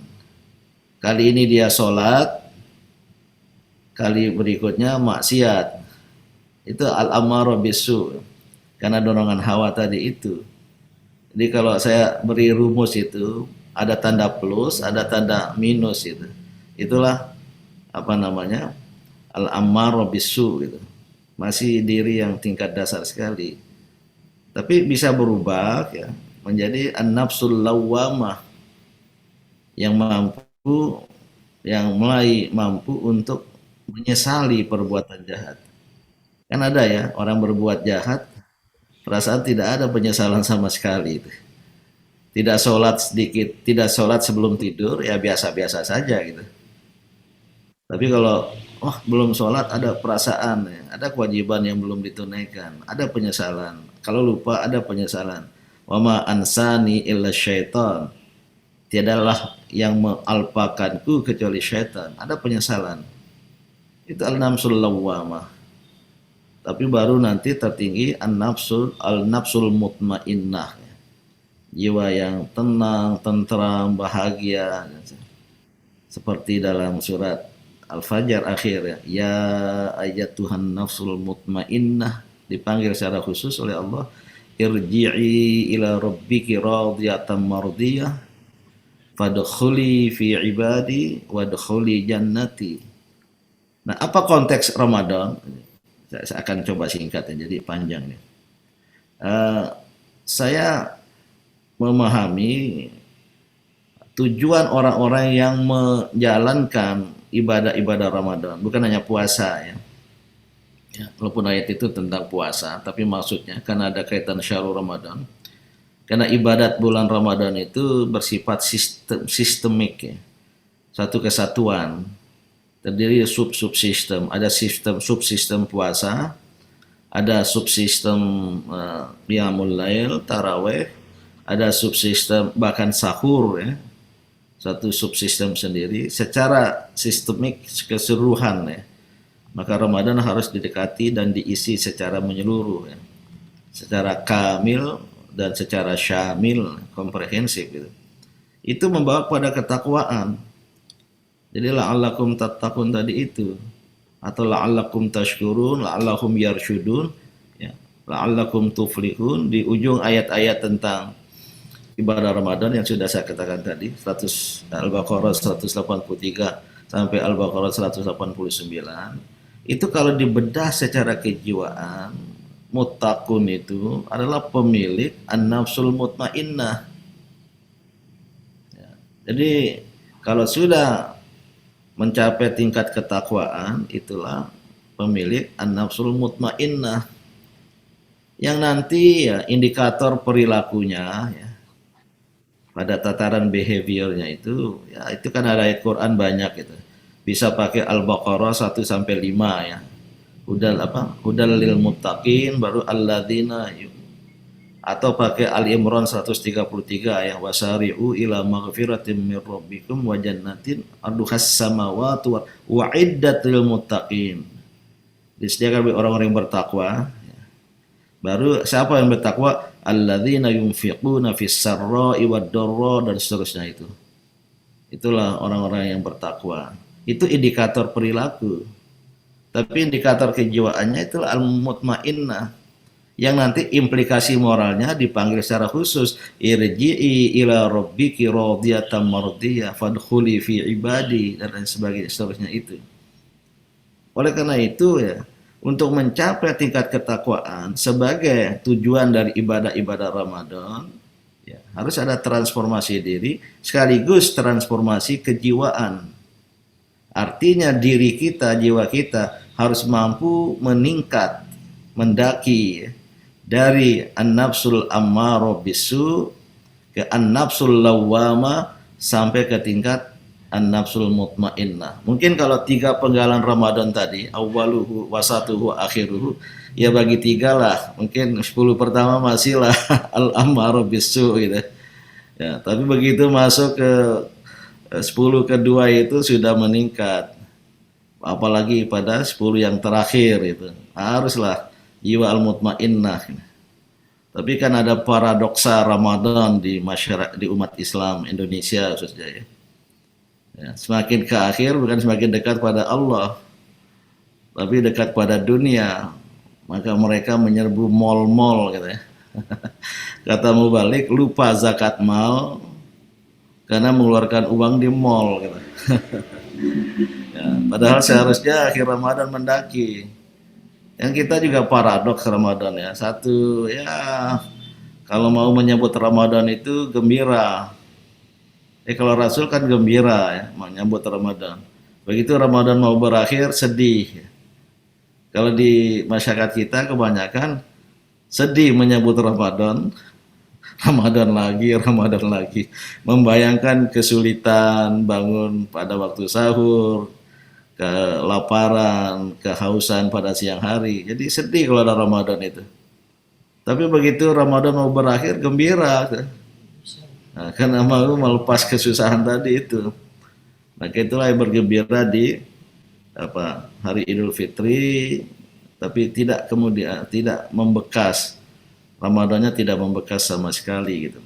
Kali ini dia sholat, kali berikutnya maksiat. Itu al-ammarah bisu, karena dorongan hawa tadi itu. Jadi kalau saya beri rumus itu, ada tanda plus, ada tanda minus itu. Itulah apa namanya? Al-ammarah bisu gitu. Masih diri yang tingkat dasar sekali. Tapi bisa berubah ya menjadi an-nafsul lawwamah yang mulai mampu untuk menyesali perbuatan jahat. Kan ada ya orang berbuat jahat, perasaan tidak ada penyesalan sama sekali. Tidak sholat sedikit, tidak sholat sebelum tidur, ya biasa-biasa saja gitu. Tapi kalau belum sholat ada perasaan, ya, ada kewajiban yang belum ditunaikan, ada penyesalan. Kalau lupa ada penyesalan. Wa ma ansani illa syaitan. Tiadalah yang mengalpakanku kecuali syaitan. Ada penyesalan. Itu al-nafsul lawwamah. Tapi baru nanti tertinggi al-nafsul mutmainnah. Jiwa yang tenang, tentram, bahagia. Seperti dalam surat Al-Fajr akhir ya. Ya ayyatuhan nafsul mutmainnah, dipanggil secara khusus oleh Allah, irji'i ila rabbiki radiyatan mardiyah fadkhuli fi ibadi wadkhuli jannati. Nah, apa konteks Ramadan? Saya akan coba singkat ya, jadi panjang nih. Saya memahami tujuan orang-orang yang menjalankan ibadah-ibadah Ramadan, bukan hanya puasa ya. Walaupun ayat itu tentang puasa, tapi maksudnya karena ada kaitan syahrul Ramadan. Karena ibadat bulan Ramadan itu bersifat sistemik ya. Satu kesatuan. Terdiri subsistem. Ada sistem subsistem puasa, ada subsistem qiyamul lail, tarawih, ada subsistem bahkan sahur ya. Satu subsistem sendiri secara sistemik keseluruhan ya. Maka Ramadan harus didekati dan diisi secara menyeluruh ya. Secara kamil dan secara syamil, komprehensif gitu. Itu membawa pada ketakwaan. Jadi la'allakum tattaqun tadi itu, atau la'allakum tashkurun, la'allahum yarsyudun ya. La'allakum tuflihun, di ujung ayat-ayat tentang ibadah Ramadan yang sudah saya katakan tadi, Al-Baqarah 183 sampai Al-Baqarah 189. Itu kalau dibedah secara kejiwaan, muttaqun itu adalah pemilik an-nafsul mutmainnah. Ya. Jadi kalau sudah mencapai tingkat ketakwaan, itulah pemilik an-nafsul mutmainnah. Yang nanti ya indikator perilakunya ya, pada tataran behaviornya itu ya, itu kan ada ayat Quran banyak gitu. Bisa pakai Al-Baqarah 1 sampai 5 ya. Hudal lil muttaqin, baru alladzina atau pakai Al-Imran 133 yang wasari'u ila maghfiratin mir rabbikum wa jannatin arduhas samawati wa iddatil muttaqin. Disediakan bagi orang-orang yang bertakwa. Baru siapa yang bertakwa? Alladzina yunfiquna fis sarra'i wad dharra dan seterusnya itu. Itulah orang-orang yang bertakwa. Itu indikator perilaku. Tapi indikator kejiwaannya itulah al-mutmainnah. Yang nanti implikasi moralnya dipanggil secara khusus, irji'i ila rabbiki radiyatan mardiyah fadkhuli fi ibadi dan lain sebagainya, seterusnya itu. Oleh karena itu ya, untuk mencapai tingkat ketakwaan sebagai tujuan dari ibadah-ibadah Ramadan ya, Harus ada transformasi diri sekaligus transformasi kejiwaan. Artinya diri kita, jiwa kita harus mampu meningkat, mendaki dari an-nafsul ammarah bisu ke an-nafsul lawwama sampai ke tingkat an-nafsul mutmainnah. Mungkin kalau 3 penggalan Ramadan tadi, awwaluhu, wasatuhu, akhiruhu, ya bagi 3 lah. Mungkin 10 pertama masih lah al-ammarah bisu gitu. Ya, tapi begitu masuk ke 10 kedua itu sudah meningkat. Apalagi pada 10 yang terakhir itu. Haruslah jiwa al-mutmainnah. Tapi kan ada paradoksa Ramadan di masyarakat, di umat Islam Indonesia khususnya ya. Ya, semakin ke akhir bukan semakin dekat pada Allah, tapi dekat pada dunia. Maka mereka menyerbu mal-mal gitu ya. Kata mubalik, lupa zakat mal karena mengeluarkan uang di mall gitu. Ya, padahal seharusnya akhir Ramadan mendaki. Yang kita juga paradoks Ramadan ya. Satu ya, kalau mau menyambut Ramadan itu gembira. Kalau Rasul kan gembira ya, menyambut Ramadan. Begitu Ramadan mau berakhir sedih. Kalau di masyarakat kita kebanyakan sedih menyambut Ramadan. Ramadan lagi, membayangkan kesulitan bangun pada waktu sahur, kelaparan, kehausan pada siang hari. Jadi sedih kalau ada Ramadan itu. Tapi begitu Ramadan mau berakhir gembira. Nah, karena mau melepas kesusahan tadi itu. Maka itulah yang bergembira di hari Idul Fitri, tapi tidak kemudian tidak membekas. Ramadannya tidak membekas sama sekali gitu.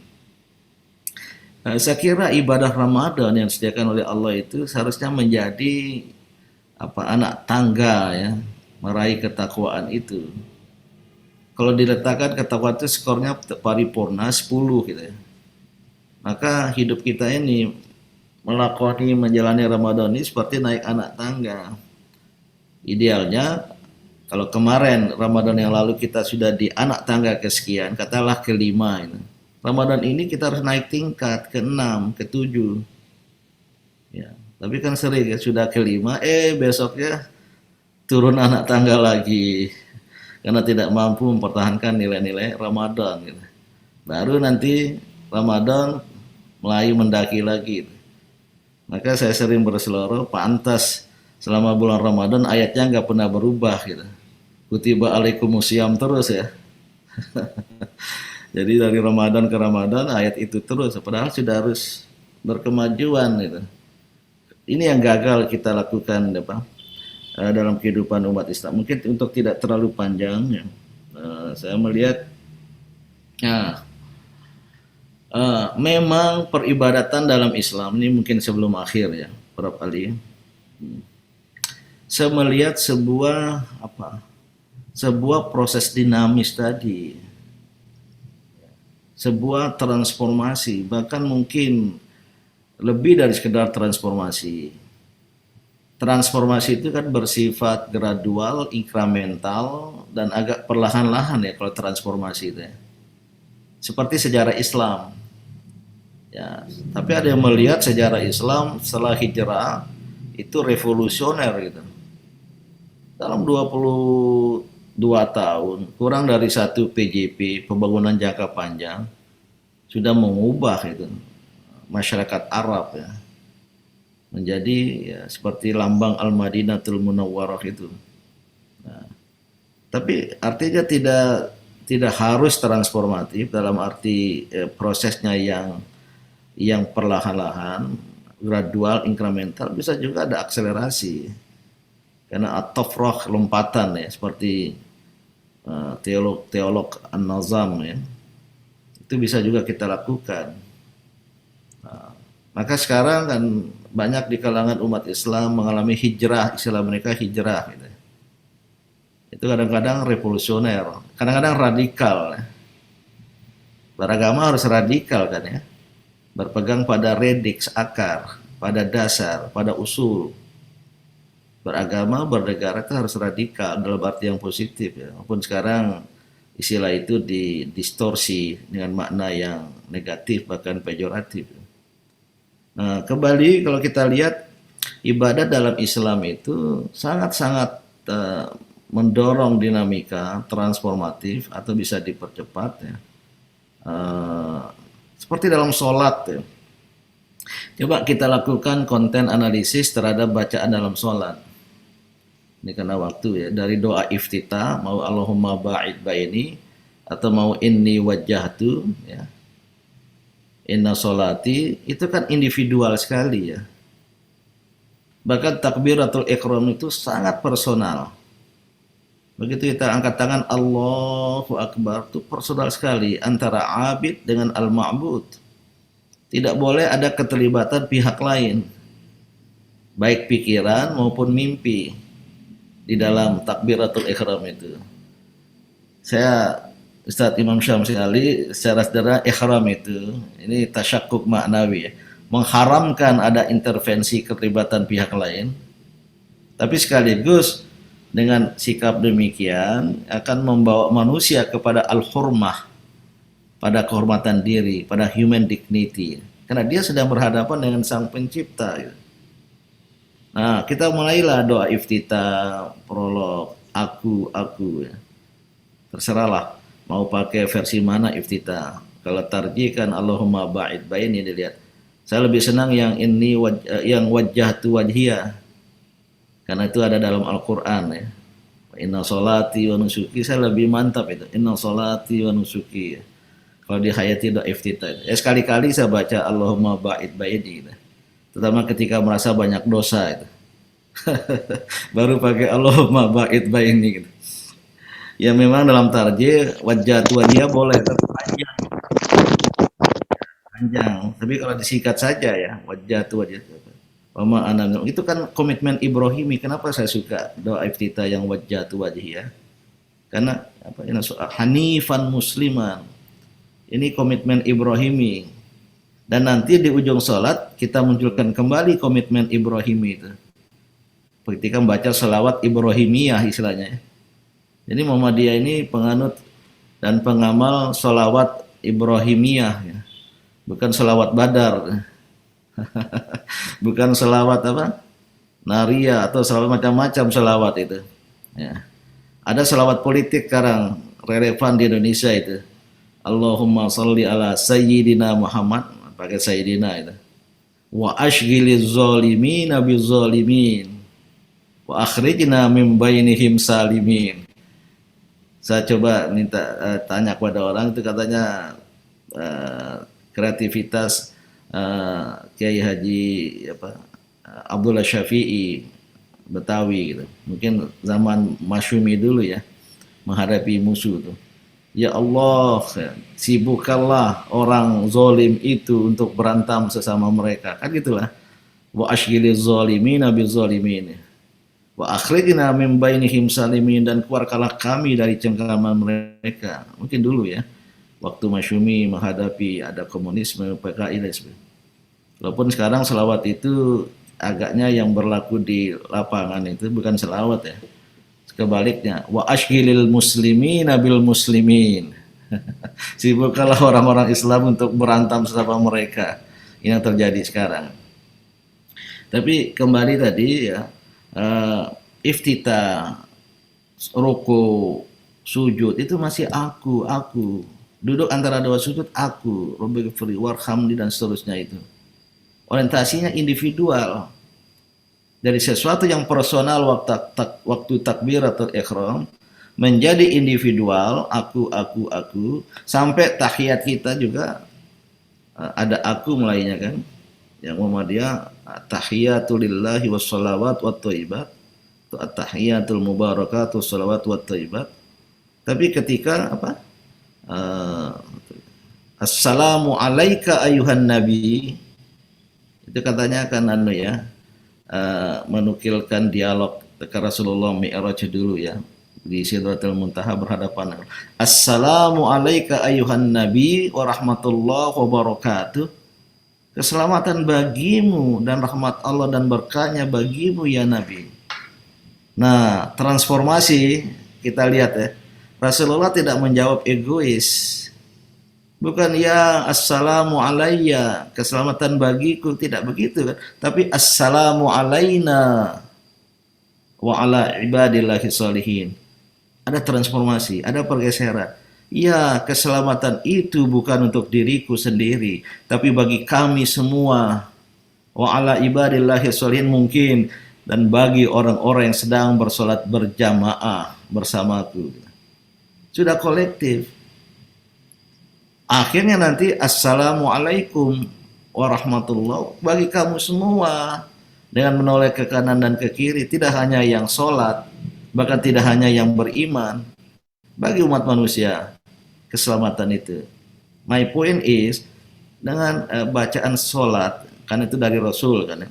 Nah, saya kira ibadah Ramadan yang disediakan oleh Allah itu seharusnya menjadi anak tangga ya, meraih ketakwaan itu. Kalau diletakkan ketakwaan itu skornya paripurna 10 gitu ya. Maka hidup kita ini melakoni menjalani Ramadan ini seperti naik anak tangga. Idealnya kalau kemarin Ramadan yang lalu kita sudah di anak tangga kesekian, katalah ke-5 ini. Ramadan ini kita harus naik tingkat ke-6, ke-7. Ya, tapi kan sering ya, sudah ke-5, besoknya turun anak tangga lagi karena tidak mampu mempertahankan nilai-nilai Ramadan gitu. Baru nanti Ramadan mulai mendaki lagi. Maka saya sering berseloroh, pantas selama bulan Ramadan ayatnya nggak pernah berubah gitu. Kutiba alaikumusiyam terus ya. Jadi dari Ramadan ke Ramadan ayat itu terus, padahal sudah harus berkemajuan gitu. Ini yang gagal kita lakukan dalam kehidupan umat Islam. Mungkin untuk tidak terlalu panjang ya, saya melihat memang peribadatan dalam Islam ini mungkin sebelum akhir ya, Prof. Ali. Saya melihat sebuah proses dinamis tadi, sebuah transformasi, bahkan mungkin lebih dari sekedar transformasi. Transformasi itu kan bersifat gradual, inkremental, dan agak perlahan-lahan ya kalau transformasi itu ya. Seperti sejarah Islam. Ya, tapi ada yang melihat sejarah Islam setelah hijrah itu revolusioner gitu. Dalam 22 tahun, kurang dari 1 PJP, pembangunan jangka panjang, sudah mengubah itu masyarakat Arab ya, menjadi ya, seperti lambang Al-Madinatul Munawwarah itu. Nah, tapi artinya tidak harus transformatif dalam arti prosesnya yang perlahan-lahan, gradual, inkremental, bisa juga ada akselerasi. Karena at-tafrah lompatan ya, seperti teolog An-Nazam ya, itu bisa juga kita lakukan. Nah, maka sekarang kan banyak di kalangan umat Islam mengalami hijrah, istilah mereka hijrah gitu. Itu kadang-kadang revolusioner, kadang-kadang radikal ya. Beragama harus radikal kan ya, berpegang pada redix, akar, pada dasar, pada usul. Beragama, bernegara itu harus radikal dalam arti yang positif ya. Walaupun sekarang istilah itu didistorsi dengan makna yang negatif bahkan pejoratif. Nah, kembali kalau kita lihat ibadah dalam Islam itu sangat-sangat mendorong dinamika transformatif atau bisa dipercepat ya. Seperti dalam sholat ya. Coba kita lakukan konten analisis terhadap bacaan dalam sholat. Ini karena waktu ya, dari doa iftitah mau Allahumma ba'id baini atau mau inni wajjahtu ya, inna sholati, itu kan individual sekali ya. Bahkan takbiratul ihram itu sangat personal. Begitu kita angkat tangan Allahu Akbar, itu personal sekali antara abid dengan al-ma'bud. Tidak boleh ada keterlibatan pihak lain, baik pikiran maupun mimpi di dalam takbiratul ihram itu. Saya Ustadz Imam Syamsi Ali secara sederhana ihram itu ini tasyakkuk maknawi ya, mengharamkan ada intervensi keterlibatan pihak lain, tapi sekaligus dengan sikap demikian akan membawa manusia kepada al-hurmah, pada kehormatan diri, pada human dignity, karena dia sedang berhadapan dengan sang pencipta gitu. Nah, kita mulailah doa iftitah, prolog, aku ya. Terserahlah mau pakai versi mana iftitah. Kalau tarjikan Allahumma ba'id baini, dilihat. Saya lebih senang yang ini yang wajjahtu wajhiya. Karena itu ada dalam Al-Qur'an ya. Inna sholati wa nusuki, saya lebih mantap itu. Inna sholati wa nusuki. Kalau di hayati doa iftitah. Sekali-kali saya baca Allahumma ba'id baini gitu. Terutama ketika merasa banyak dosa itu. Baru pakai Allahumma ba'id baini gitu. Ya memang dalam tarjih wajjahtu wajhiya boleh, tapi panjang. Tapi kalau disingkat saja ya, wajjahtu wajhiya. Itu kan komitmen Ibrahimi. Kenapa saya suka doa iftitah yang wajjahtu wajhiya? Karena apa? Hanifan musliman. Ini komitmen Ibrahimi. Dan nanti di ujung sholat kita munculkan kembali komitmen Ibrahimi itu. Ketika membaca sholawat Ibrahimiyah istilahnya. Jadi Muhammadiyah ini penganut dan pengamal sholawat Ibrahimiyah. Ya. Bukan sholawat Badar. Bukan sholawat apa? Naria atau sholawat macam-macam sholawat itu. Ya. Ada sholawat politik sekarang relevan di Indonesia itu. Allahumma sholli ala sayyidina Muhammad. Pakai sayyidina itu. Wa ashghiliz zalimina bizzalimin. Wa akhrijna min bainihim salimin. Saya coba minta tanya kepada orang itu, katanya kreativitas Kiai Haji Abdullah Syafi'i Betawi gitu. Mungkin zaman Masyumi dulu ya, menghadapi musuh tuh. Ya Allah, sibukkanlah orang zalim itu untuk berantam sesama mereka. Kan gitulah. Wa ashghiliz zalimina bizzalimin. Wa akhrijna min bainihim salimin, dan keluarkanlah kami dari cengkraman mereka. Mungkin dulu ya, waktu Masyumi menghadapi ada komunisme, PKI dan sebagainya. Walaupun sekarang selawat itu agaknya yang berlaku di lapangan itu bukan selawat ya. Kebaliknya, wa ashghilil muslimin bil muslimin. Sibukkanlah orang-orang Islam untuk berantam sesama mereka. Ini yang terjadi sekarang. Tapi kembali tadi ya, iftitah, ruku, sujud itu masih aku. Duduk antara dua sujud aku, Rabbighfirli warhamni dan seterusnya itu. Orientasinya individual. Dari sesuatu yang personal waktu takbiratul ihram menjadi individual, aku, sampai tahiyat kita juga ada aku mulainya kan. Yang Muhammadiyah tahiyatul lillahi wassalawat wat thayyibat, at-tahiyatul mubarakatuh wassalawat wat thayyibat. Tapi ketika apa? Assalamu alayka ayuhan nabi, itu katanya kan menukilkan dialog Rasulullah Mi'raj dulu ya, di Sidratul Muntaha berhadapan. Assalamu alayka ayuhan nabi wa rahmatullahi wa barakatuh. Keselamatan bagimu dan rahmat Allah dan berkahnya bagimu ya Nabi. Nah, transformasi kita lihat ya. Rasulullah tidak menjawab egois. Bukan ya assalamu alayya, keselamatan bagiku, tidak begitu kan. Tapi assalamu alaina wa ala ibadillahi sholihin. Ada transformasi, ada pergeseran. Ya, keselamatan itu bukan untuk diriku sendiri, tapi bagi kami semua. Wa ala ibadillahi sholihin, mungkin, dan bagi orang-orang yang sedang bersolat berjamaah bersamaku. Sudah kolektif. Akhirnya nanti assalamualaikum warahmatullahi bagi kamu semua, dengan menoleh ke kanan dan ke kiri, tidak hanya yang sholat, bahkan tidak hanya yang beriman, bagi umat manusia keselamatan itu. My point is, dengan bacaan sholat, kan itu dari Rasul kan,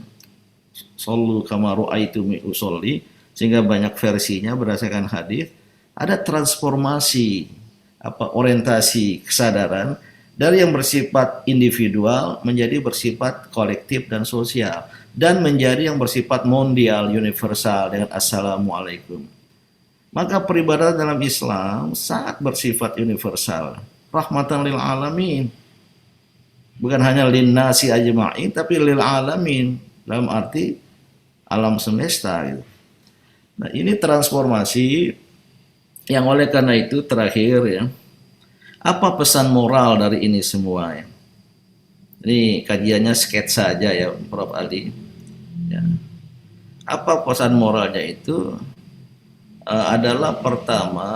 Shollu kama ru'aitumi usolli, sehingga banyak versinya berdasarkan hadis. Ada transformasi orientasi kesadaran dari yang bersifat individual menjadi bersifat kolektif dan sosial, dan menjadi yang bersifat mondial, universal dengan assalamualaikum. Maka peribadatan dalam Islam sangat bersifat universal, rahmatan lil alamin, bukan hanya lin nasi ajma'in, tapi lil alamin, dalam arti alam semesta gitu. Nah, ini transformasi yang oleh karena itu terakhir ya, apa pesan moral dari ini semua ya? Ini kajiannya sketsa saja ya, Prof. Ali. Ya. Apa pesan moralnya itu? Adalah pertama,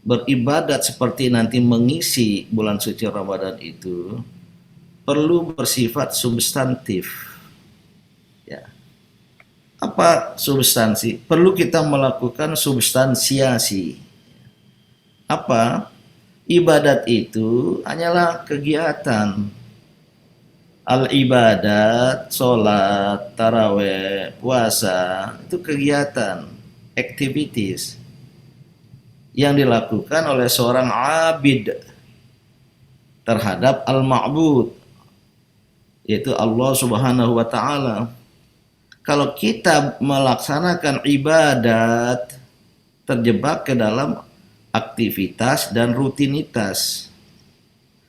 beribadat seperti nanti mengisi bulan suci Ramadan itu perlu bersifat substantif. Ya. Apa substansi? Perlu kita melakukan substansiasi. Apa? Ibadat itu hanyalah kegiatan. Al-ibadat, sholat, taraweh, puasa, itu kegiatan, activities yang dilakukan oleh seorang abid terhadap al-ma'bud, yaitu Allah Subhanahu wa ta'ala. Kalau kita melaksanakan ibadat terjebak ke dalam aktivitas dan rutinitas,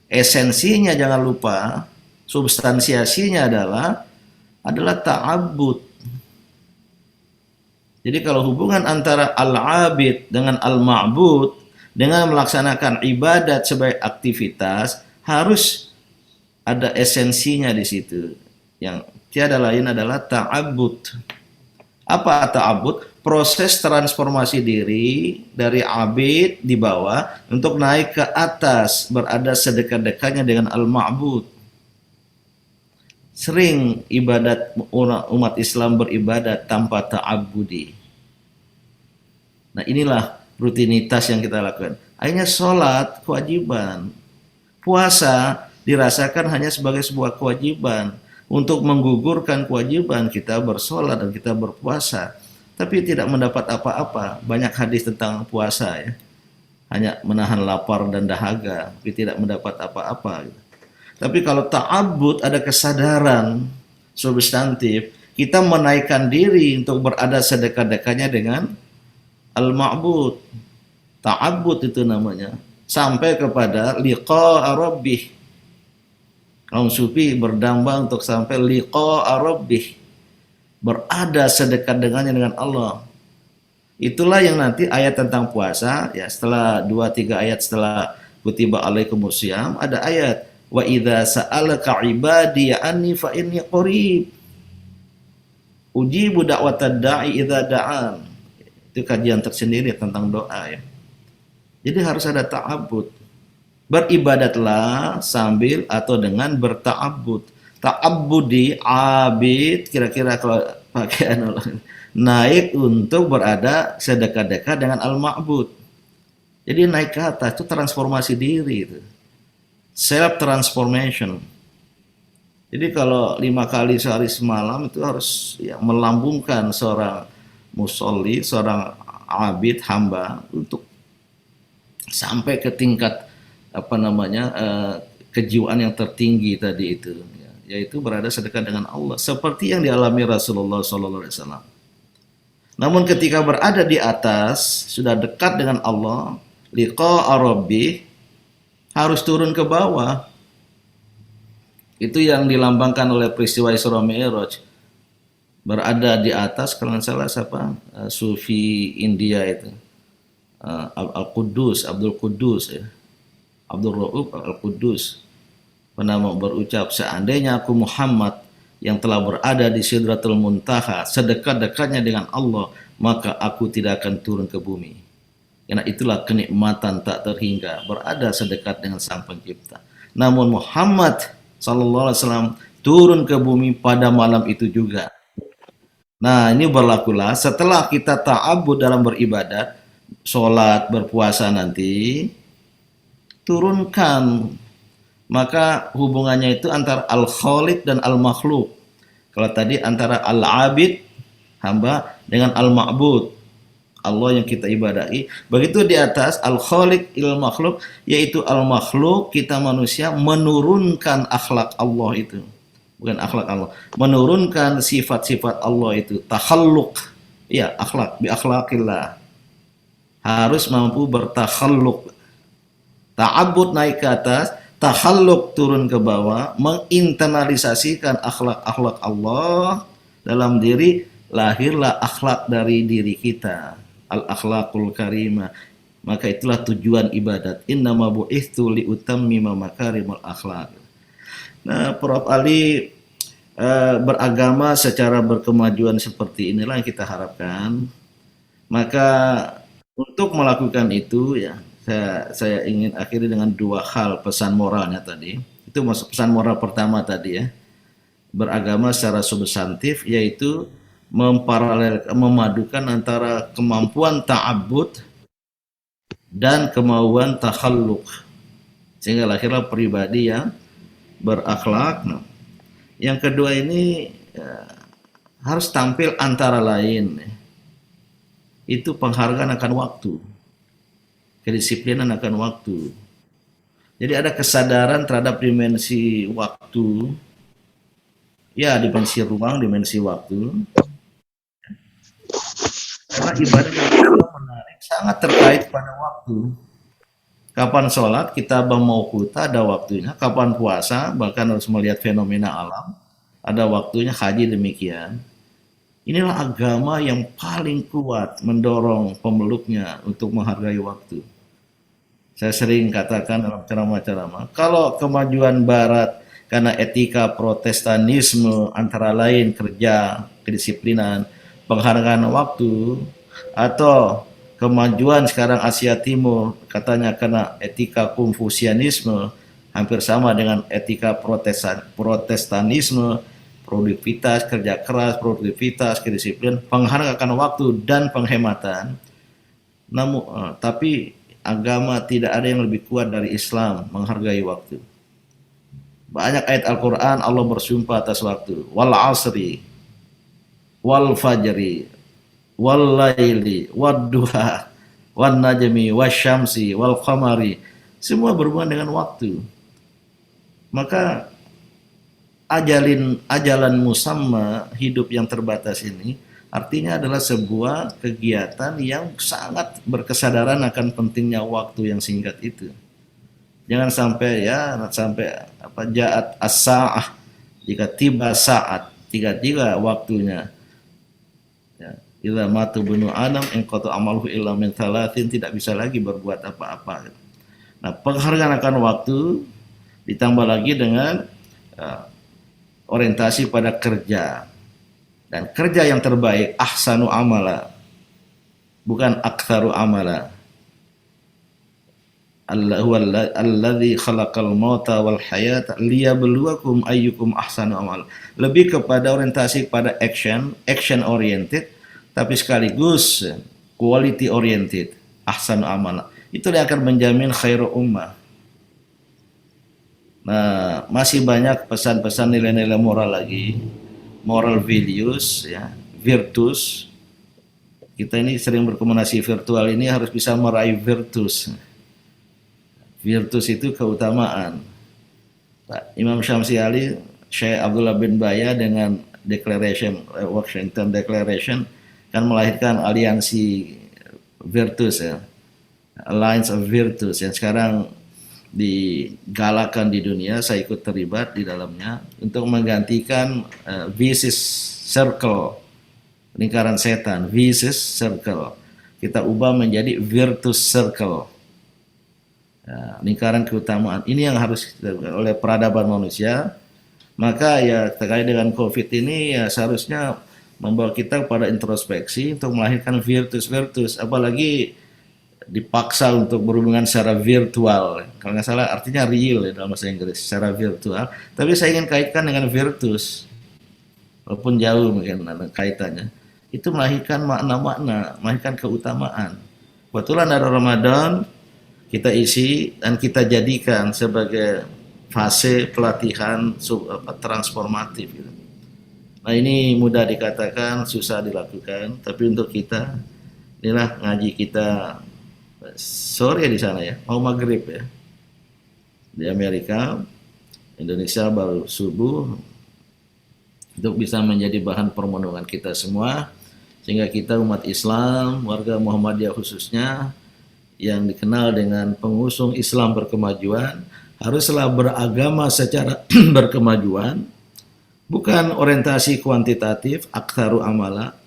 esensinya jangan lupa, substansiasinya adalah ta'abbud. Jadi kalau hubungan antara al-abid dengan al-ma'bud, dengan melaksanakan ibadat sebagai aktivitas, harus ada esensinya di situ. Yang tiada lain adalah ta'abbud. Apa ta'abbud? Proses transformasi diri dari abid di bawah untuk naik ke atas, berada sedekat-dekatnya dengan al-ma'bud. Sering ibadat umat Islam beribadat tanpa ta'abbudi. Nah, inilah rutinitas yang kita lakukan. Akhirnya sholat kewajiban, puasa dirasakan hanya sebagai sebuah kewajiban. Untuk menggugurkan kewajiban kita bersolat dan kita berpuasa, tapi tidak mendapat apa-apa. Banyak hadis tentang puasa ya, hanya menahan lapar dan dahaga, tapi tidak mendapat apa-apa. Tapi kalau ta'abbud ada kesadaran substantif, kita menaikkan diri untuk berada sedekat-dekatnya dengan al-ma'bud. Ta'abbud itu namanya, sampai kepada liqa'a rabbih. Kaum sufi berdamba untuk sampai liqa'a rabbih, berada sedekat dengannya dengan Allah. Itulah yang nanti ayat tentang puasa ya, setelah 2-3 ayat setelah kutiba alaikumusiyam, ada ayat wa idza sa'alaka ibadi anni fa inni qarib ujibu da'watad da'i idza da'an. Itu kajian tersendiri tentang doa ya. Jadi harus ada ta'abbud. Beribadatlah sambil atau dengan berta'abbud. Ta'abbudi, abid, kira-kira kalau pakai naik untuk berada sedekat-dekat dengan al-ma'bud. Jadi naik ke atas itu transformasi diri itu. Self transformation. Jadi kalau 5 kali sehari semalam itu harus ya, melambungkan seorang musolli, seorang abid, hamba untuk sampai ke tingkat kejiwaan yang tertinggi tadi itu, yaitu berada sedekat dengan Allah, seperti yang dialami Rasulullah SAW. Namun ketika berada di atas, sudah dekat dengan Allah, liqa'a rabbih, harus turun ke bawah. Itu yang dilambangkan oleh peristiwa Isra Mi'raj. Berada di atas, kalau nggak salah siapa? Sufi India itu. Al-Quddus, Abdul Quddus ya. Abdul Ra'ub Al-Quddus pernah berucap, seandainya aku Muhammad yang telah berada di Sidratul Muntaha sedekat-dekatnya dengan Allah, maka aku tidak akan turun ke bumi. Karena itulah kenikmatan tak terhingga, berada sedekat dengan Sang Pencipta. Namun Muhammad sallallahu alaihi wasallam turun ke bumi pada malam itu juga. Nah, ini berlakulah setelah kita ta'abbud dalam beribadat, sholat, berpuasa nanti, turunkan. Maka hubungannya itu antara al-khaliq dan al-makhluk. Kalau tadi antara al-abid, hamba, dengan al-ma'bud, Allah yang kita ibadahi. Begitu di atas al-khaliq il-makhluk, yaitu al-makhluk, kita manusia menurunkan akhlak Allah itu. Bukan akhlak Allah, menurunkan sifat-sifat Allah itu, takhalluk, ya akhlak, bi akhlakillah, harus mampu bertakhalluk, ta'abbud naik ke atas, takhalluk turun ke bawah, menginternalisasikan akhlak-akhlak Allah dalam diri, lahirlah akhlak dari diri kita, al-akhlaqul karimah. Maka itulah tujuan ibadat, innama bu'ithu liutammima makarimul akhlaq. Nah, Prof. Ali, beragama secara berkemajuan seperti inilah yang kita harapkan. Maka untuk melakukan itu ya, saya ingin akhiri dengan dua hal pesan moralnya tadi. Itu masuk pesan moral pertama tadi ya. Beragama secara substantif, yaitu memadukan antara kemampuan ta'abbud dan kemauan takhalluk. Sehingga lahirlah pribadi yang berakhlak. Nah, yang kedua ini harus tampil antara lain, itu penghargaan akan waktu, kedisiplinan akan waktu. Jadi ada kesadaran terhadap dimensi waktu, ya dimensi ruang, dimensi waktu. Karena ibadah yang menarik sangat terkait pada waktu. Kapan sholat, kita mau kuta ada waktunya. Kapan puasa, bahkan harus melihat fenomena alam, ada waktunya. Haji demikian. Inilah agama yang paling kuat mendorong pemeluknya untuk menghargai waktu. Saya sering katakan dalam ceramah-ceramah, kalau kemajuan Barat karena etika protestanisme antara lain kerja, kedisiplinan, penghargaan waktu, atau kemajuan sekarang Asia Timur katanya karena etika konfusianisme, hampir sama dengan etika protestanisme, produktivitas, kerja keras, produktivitas, kedisiplinan, penghargaan waktu dan penghematan. Namun tapi agama tidak ada yang lebih kuat dari Islam menghargai waktu. Banyak ayat Al-Quran Allah bersumpah atas waktu. Wal asri, wal fajri, wal laili, wad duha, wan najmi, wasyamsi, wal qamari. Semua berhubungan dengan waktu. Maka ajalan musamma, hidup yang terbatas ini, artinya adalah sebuah kegiatan yang sangat berkesadaran akan pentingnya waktu yang singkat itu. Jangan sampai jaat as-sa'ah, jika tiba saat, tiba waktunya. Ya, idza matu bunu Adam inqata amaluhu illa min thalathin, tidak bisa lagi berbuat apa-apa. Nah, penghargaan akan waktu ditambah lagi dengan orientasi pada kerja. Dan kerja yang terbaik ahsanu amala, bukan aktsaru amala. Alladzi khalaqal mauta wal hayata liyabluwakum ayyukum ahsanu amal. Lebih kepada orientasi pada action oriented, tapi sekaligus quality oriented, ahsanu amal. Itu yang akan menjamin khairu ummah. Nah, masih banyak pesan-pesan nilai-nilai moral lagi, moral values, ya, virtus. Kita ini sering berkomunikasi virtual ini harus bisa meraih virtus. Virtus itu keutamaan. Imam Syamsi Ali, Syekh Abdullah bin Baya dengan Declaration, Washington Declaration, akan melahirkan aliansi Virtus ya, Alliance of Virtus yang sekarang digalakan di dunia. Saya ikut terlibat di dalamnya untuk menggantikan vicious circle, lingkaran setan, vicious circle, kita ubah menjadi virtus circle. Ya, lingkaran keutamaan ini yang harus dilakukan oleh peradaban manusia. Maka ya terkait dengan COVID ini ya seharusnya membawa kita pada introspeksi untuk melahirkan virtus-virtus, apalagi dipaksa untuk berhubungan secara virtual. Kalau nggak salah artinya real ya dalam bahasa Inggris, secara virtual. Tapi saya ingin kaitkan dengan virtus, walaupun jauh mungkin kaitannya. Itu melahirkan makna-makna, melahirkan keutamaan. Kebetulan ada Ramadan, kita isi dan kita jadikan sebagai fase pelatihan transformatif. Gitu. Nah ini mudah dikatakan, susah dilakukan, tapi untuk kita, inilah ngaji kita sore di sana ya, mau maghrib ya. Di Amerika, Indonesia baru subuh, untuk bisa menjadi bahan permenungan kita semua, sehingga kita umat Islam, warga Muhammadiyah khususnya, yang dikenal dengan pengusung Islam berkemajuan, haruslah beragama secara berkemajuan, bukan orientasi kuantitatif, aktsaru amala,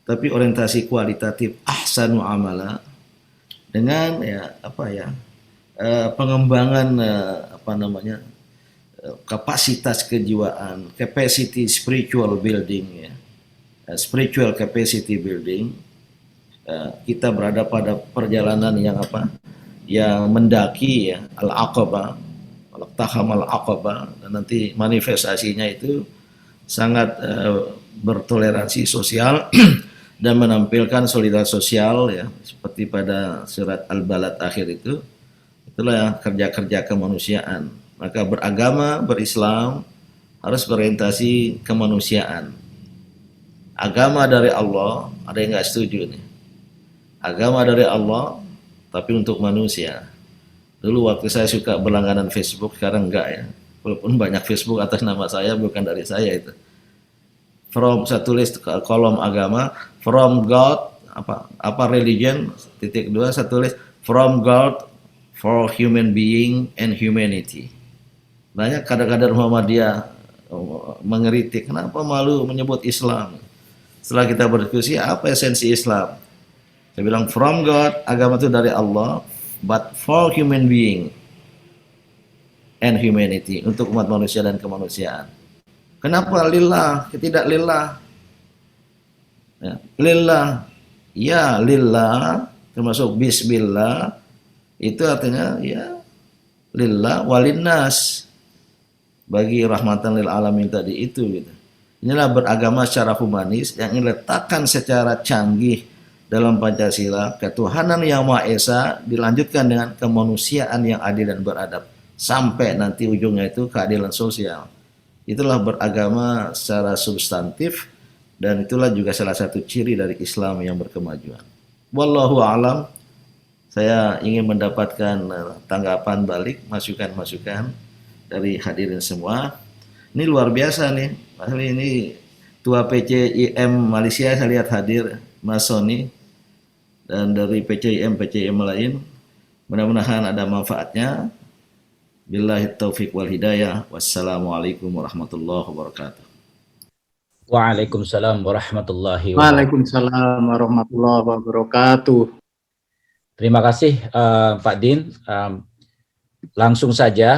tapi orientasi kualitatif, ahsanu amala, dengan pengembangan kapasitas kejiwaan, capacity spiritual building ya, spiritual capacity building. Kita berada pada perjalanan yang yang mendaki ya, al-aqabah, al-taham al-aqabah, dan nanti manifestasinya itu sangat bertoleransi sosial dan menampilkan solidaritas sosial ya, seperti pada surat Al-Balad akhir itu. Itulah kerja-kerja kemanusiaan. Maka beragama, berislam harus berorientasi kemanusiaan. Agama dari Allah, ada yang nggak setuju nih. Agama dari Allah, tapi untuk manusia. Dulu waktu saya suka berlangganan Facebook, sekarang enggak ya. Walaupun banyak Facebook atas nama saya, bukan dari saya itu. Saya tulis kolom agama, from God, religion, _2, saya tulis from God for human being and humanity. Banyak kadang-kadang Muhammadiyah mengeritik, kenapa malu menyebut Islam? Setelah kita berdiskusi, apa esensi Islam? Saya bilang from God, agama itu dari Allah, but for human being and humanity, untuk umat manusia dan kemanusiaan. Kenapa lillah, tidak lillah? Ya, lillah, ya lillah, termasuk bismillah, itu artinya ya lillah walinnas, bagi rahmatan lil alamin tadi itu gitu. Inilah beragama secara humanis yang diletakkan secara canggih dalam Pancasila, ketuhanan yang Maha Esa dilanjutkan dengan kemanusiaan yang adil dan beradab, sampai nanti ujungnya itu keadilan sosial. Itulah beragama secara substantif, dan itulah juga salah satu ciri dari Islam yang berkemajuan. Wallahu a'lam. Saya ingin mendapatkan tanggapan balik, masukan-masukan dari hadirin semua. Ini luar biasa nih, ini Ketua PCIM Malaysia saya lihat hadir, Mas Sony, dan dari PCIM lain. Mudah-mudahan ada manfaatnya. Billahi taufiq wal hidayah. Wassalamualaikum warahmatullahi wabarakatuh. Waalaikumsalam warahmatullahi wabarakatuh. Waalaikumsalam warahmatullahi wabarakatuh. Terima kasih Pak Din. Langsung saja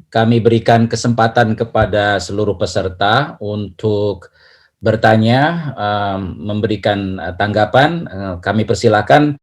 kami berikan kesempatan kepada seluruh peserta untuk bertanya, memberikan tanggapan. Kami persilakan